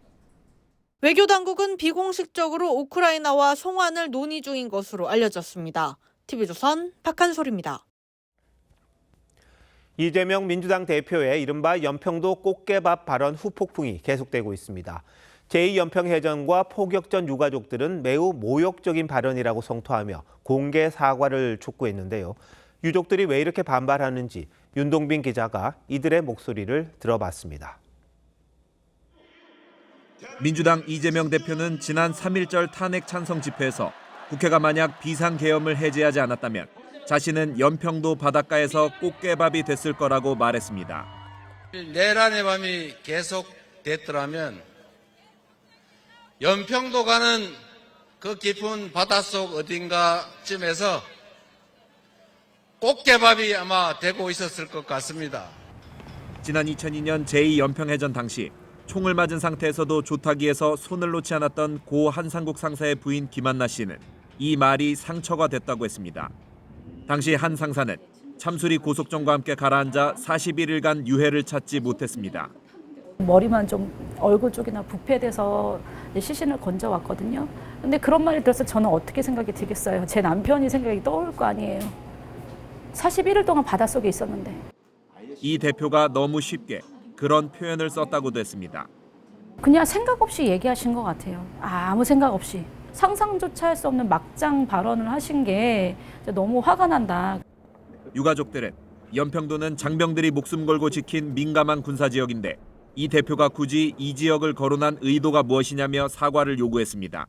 외교당국은 비공식적으로 우크라이나와 송환을 논의 중인 것으로 알려졌습니다. TV조선 박한솔입니다. 이재명 민주당 대표의 이른바 연평도 꽃게밥 발언 후폭풍이 계속되고 있습니다. 제2연평해전과 포격전 유가족들은 매우 모욕적인 발언이라고 성토하며 공개 사과를 촉구했는데요. 유족들이 왜 이렇게 반발하는지 윤동빈 기자가 이들의 목소리를 들어봤습니다. 민주당 이재명 대표는 지난 3.1절 탄핵 찬성 집회에서 국회가 만약 비상계엄을 해제하지 않았다면 자신은 연평도 바닷가에서 꽃게밥이 됐을 거라고 말했습니다. 내란의 밤이 계속됐더라면 연평도 가는 그 깊은 바닷속 어딘가쯤에서 꽃게밥이 아마 되고 있었을 것 같습니다. 지난 2002년 제2연평해전 당시 총을 맞은 상태에서도 조타기에서 손을 놓지 않았던 고 한상국 상사의 부인 김한나 씨는 이 말이 상처가 됐다고 했습니다. 당시 한 상사는 참수리 고속정과 함께 가라앉아 41일간 유해를 찾지 못했습니다. 머리만 좀 얼굴 쪽이나 부패돼서 시신을 건져왔거든요. 근데 그런 말이 들어서 저는 어떻게 생각이 들겠어요. 제 남편이 생각이 떠올 거 아니에요. 41일 동안 바닷속에 있었는데. 이 대표가 너무 쉽게 그런 표현을 썼다고도 했습니다. 그냥 생각 없이 얘기하신 것 같아요. 아무 생각 없이. 상상조차 할 수 없는 막장 발언을 하신 게 너무 화가 난다. 유가족들은 연평도는 장병들이 목숨 걸고 지킨 민감한 군사지역인데 이 대표가 굳이 이 지역을 거론한 의도가 무엇이냐며 사과를 요구했습니다.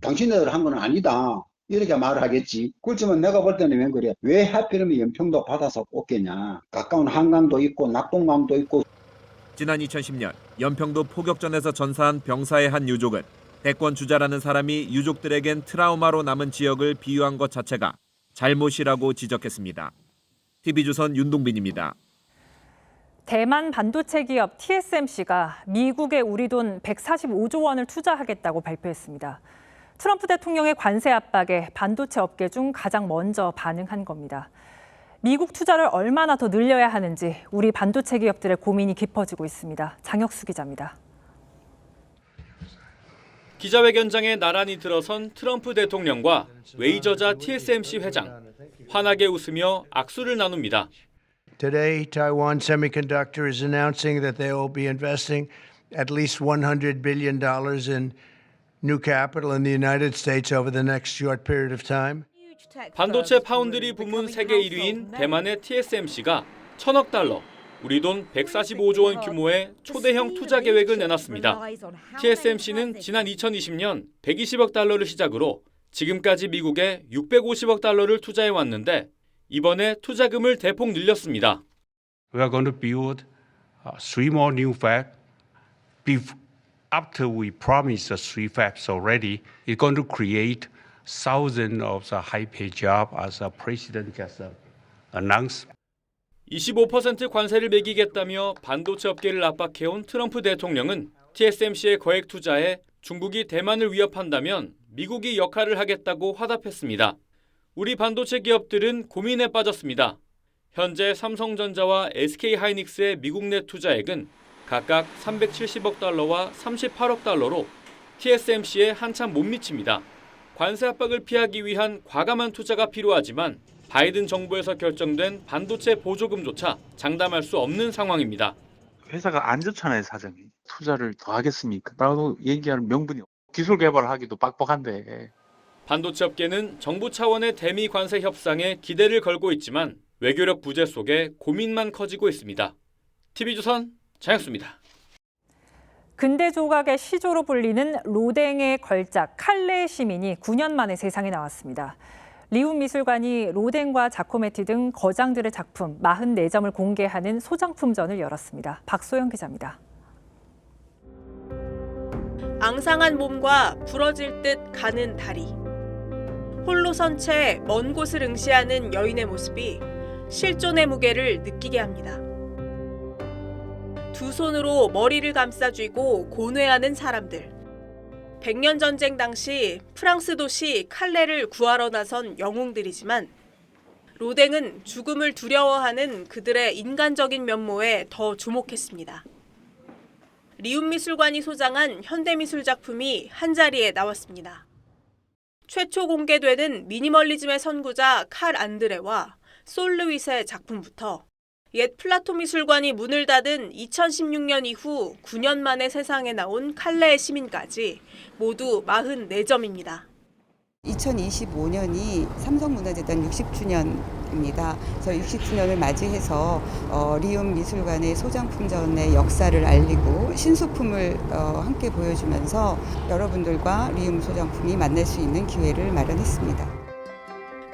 당신들 한 건 아니다. 이렇게 말을 하겠지. 그렇지만 내가 볼 때는 왜 그래? 왜 하필이면 연평도 바다서 꽂겠냐. 가까운 한강도 있고 낙동강도 있고. 지난 2010년 연평도 포격전에서 전사한 병사의 한 유족은 대권 주자라는 사람이 유족들에겐 트라우마로 남은 지역을 비유한 것 자체가 잘못이라고 지적했습니다. TV조선 윤동빈입니다. 대만 반도체 기업 TSMC가 미국에 우리 돈 145조 원을 투자하겠다고 발표했습니다. 트럼프 대통령의 관세 압박에 반도체 업계 중 가장 먼저 반응한 겁니다. 미국 투자를 얼마나 더 늘려야 하는지 우리 반도체 기업들의 고민이 깊어지고 있습니다. 장혁수 기자입니다. 기자회견장에 나란히 들어선 트럼프 대통령과 웨이저자 TSMC 회장, 환하게 웃으며 악수를 나눕니다. Today, Taiwan Semiconductor is announcing that they will be investing at least $100 billion in new capital in the United States over the next short period of time. 반도체 파운드리 부문 세계 1위인 대만의 TSMC가 1,000억 달러, 우리 돈 145조 원 규모의 초대형 투자 계획을 내놨습니다. TSMC는 지난 2020년 120억 달러를 시작으로 지금까지 미국에 650억 달러를 투자해 왔는데 이번에 투자금을 대폭 늘렸습니다. We are going to build 3 more new fabs. After we promised the 3 fabs already, it's going to create thousands of high-paid jobs as the president just announced. 25% 관세를 매기겠다며 반도체 업계를 압박해온 트럼프 대통령은 TSMC의 거액 투자에 중국이 대만을 위협한다면 미국이 역할을 하겠다고 화답했습니다. 우리 반도체 기업들은 고민에 빠졌습니다. 현재 삼성전자와 SK하이닉스의 미국 내 투자액은 각각 370억 달러와 38억 달러로 TSMC에 한참 못 미칩니다. 관세 압박을 피하기 위한 과감한 투자가 필요하지만 바이든 정부에서 결정된 반도체 보조금조차 장담할 수 없는 상황입니다. 회사가 안 좋잖아요, 사정이. 투자를 더 하겠습니까? 라고 얘기하는 명분이 기술 개발하기도 빡빡한데. 반도체 업계는 정부 차원의 대미 관세 협상에 기대를 걸고 있지만 외교력 부재 속에 고민만 커지고 있습니다. TV조선 장혁수입니다. 근대 조각의 시조로 불리는 로댕의 걸작 칼레 시민이 9년 만에 세상에 나왔습니다. 리움 미술관이 로댕과 자코메티 등 거장들의 작품 44점을 공개하는 소장품전을 열었습니다. 박소영 기자입니다. 앙상한 몸과 부러질 듯 가는 다리. 홀로 선 채 먼 곳을 응시하는 여인의 모습이 실존의 무게를 느끼게 합니다. 두 손으로 머리를 감싸 쥐고 고뇌하는 사람들. 100년 전쟁 당시 프랑스 도시 칼레를 구하러 나선 영웅들이지만 로댕은 죽음을 두려워하는 그들의 인간적인 면모에 더 주목했습니다. 리움 미술관이 소장한 현대미술 작품이 한자리에 나왔습니다. 최초 공개되는 미니멀리즘의 선구자 칼 안드레와 솔 르윗의 작품부터 옛 플라토 미술관이 문을 닫은 2016년 이후 9년 만에 세상에 나온 칼레의 시민까지 모두 44점입니다. 2025년이 삼성문화재단 60주년입니다. 그래서 60주년을 맞이해서 리움 미술관의 소장품전의 역사를 알리고 신소품을 함께 보여주면서 여러분들과 리움 소장품이 만날 수 있는 기회를 마련했습니다.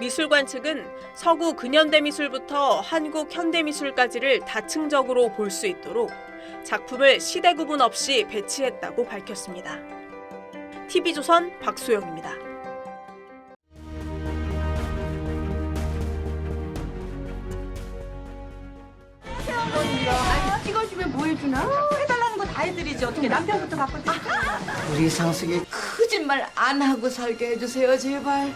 미술관 측은 서구 근현대 미술부터 한국 현대 미술까지를 다층적으로 볼 수 있도록 작품을 시대 구분 없이 배치했다고 밝혔습니다. TV조선 박소영입니다. 아니, 찍어주면 뭐 해주나? 해달라는 거 다 해드리지. 어떻게 남편부터 갖고 있지? 우리 상숙이 거짓말 안 하고 살게 해주세요, 제발.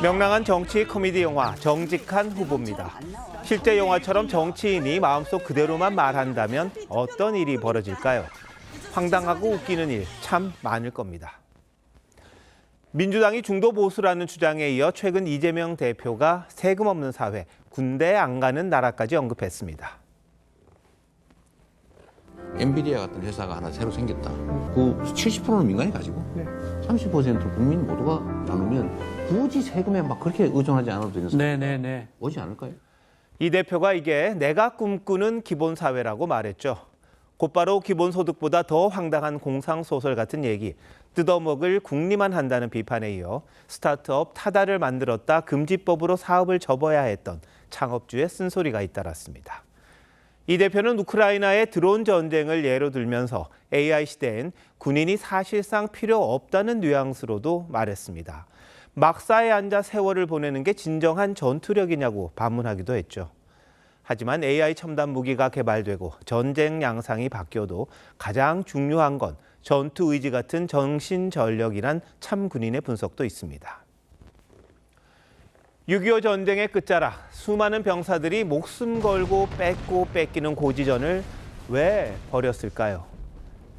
명랑한 정치 코미디 영화 정직한 후보입니다. 실제 영화처럼 정치인이 마음속 그대로만 말한다면 어떤 일이 벌어질까요? 황당하고 웃기는 일 참 많을 겁니다. 민주당이 중도 보수라는 주장에 이어 최근 이재명 대표가 세금 없는 사회, 군대 안 가는 나라까지 언급했습니다. 엔비디아 같은 회사가 하나 새로 생겼다. 그 70%는 민간이 가지고 30% 국민 모두가 나누면 굳이 세금에 막 그렇게 의존하지 않아도 되는 상황이 오지 않을까요? 이 대표가 이게 내가 꿈꾸는 기본사회라고 말했죠. 곧바로 기본소득보다 더 황당한 공상소설 같은 얘기, 뜯어먹을 궁리만 한다는 비판에 이어 스타트업 타다를 만들었다 금지법으로 사업을 접어야 했던 창업주의 쓴소리가 잇따랐습니다. 이 대표는 우크라이나의 드론 전쟁을 예로 들면서 AI 시대엔 군인이 사실상 필요 없다는 뉘앙스로도 말했습니다. 막사에 앉아 세월을 보내는 게 진정한 전투력이냐고 반문하기도 했죠. 하지만 AI 첨단 무기가 개발되고 전쟁 양상이 바뀌어도 가장 중요한 건 전투 의지 같은 정신전력이란 참 군인의 분석도 있습니다. 6.25 전쟁의 끝자락, 수많은 병사들이 목숨 걸고 뺏고 뺏기는 고지전을 왜 벌였을까요?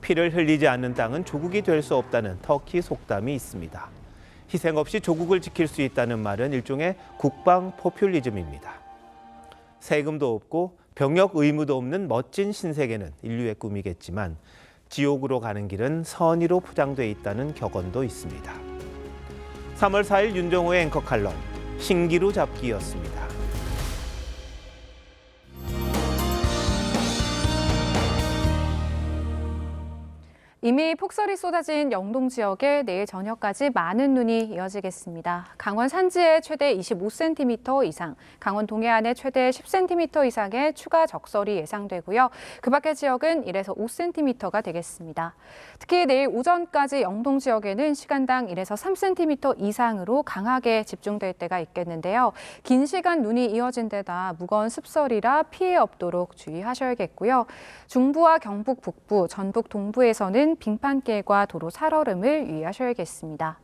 피를 흘리지 않는 땅은 조국이 될 수 없다는 터키 속담이 있습니다. 희생 없이 조국을 지킬 수 있다는 말은 일종의 국방 포퓰리즘입니다. 세금도 없고 병역 의무도 없는 멋진 신세계는 인류의 꿈이겠지만 지옥으로 가는 길은 선의로 포장돼 있다는 격언도 있습니다. 3월 4일 윤정호의 앵커 칼럼 신기루 잡기였습니다. 이미 폭설이 쏟아진 영동 지역에 내일 저녁까지 많은 눈이 이어지겠습니다. 강원 산지에 최대 25cm 이상, 강원 동해안에 최대 10cm 이상의 추가 적설이 예상되고요. 그 밖의 지역은 1에서 5cm가 되겠습니다. 특히 내일 오전까지 영동 지역에는 시간당 1에서 3cm 이상으로 강하게 집중될 때가 있겠는데요. 긴 시간 눈이 이어진 데다 무거운 습설이라 피해 없도록 주의하셔야겠고요. 중부와 경북 북부, 전북 동부에서는 빙판길과 도로 살얼음을 유의하셔야겠습니다.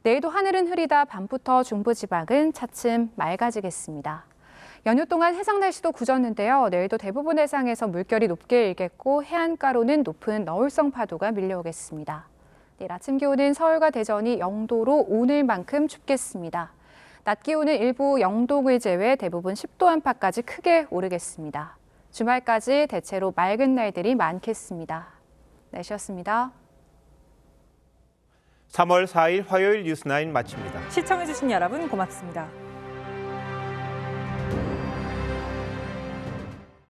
내일도 하늘은 흐리다 밤부터 중부지방은 차츰 맑아지겠습니다. 연휴 동안 해상 날씨도 굳었는데요. 내일도 대부분 해상에서 물결이 높게 일겠고 해안가로는 높은 너울성 파도가 밀려오겠습니다. 내일 아침 기온은 서울과 대전이 0도로 오늘만큼 춥겠습니다. 낮 기온은 일부 영동을 제외 대부분 10도 안팎까지 크게 오르겠습니다. 주말까지 대체로 맑은 날들이 많겠습니다. 날씨였습니다. 3월 4일 화요일 뉴스9 마칩니다. 시청해주신 여러분 고맙습니다.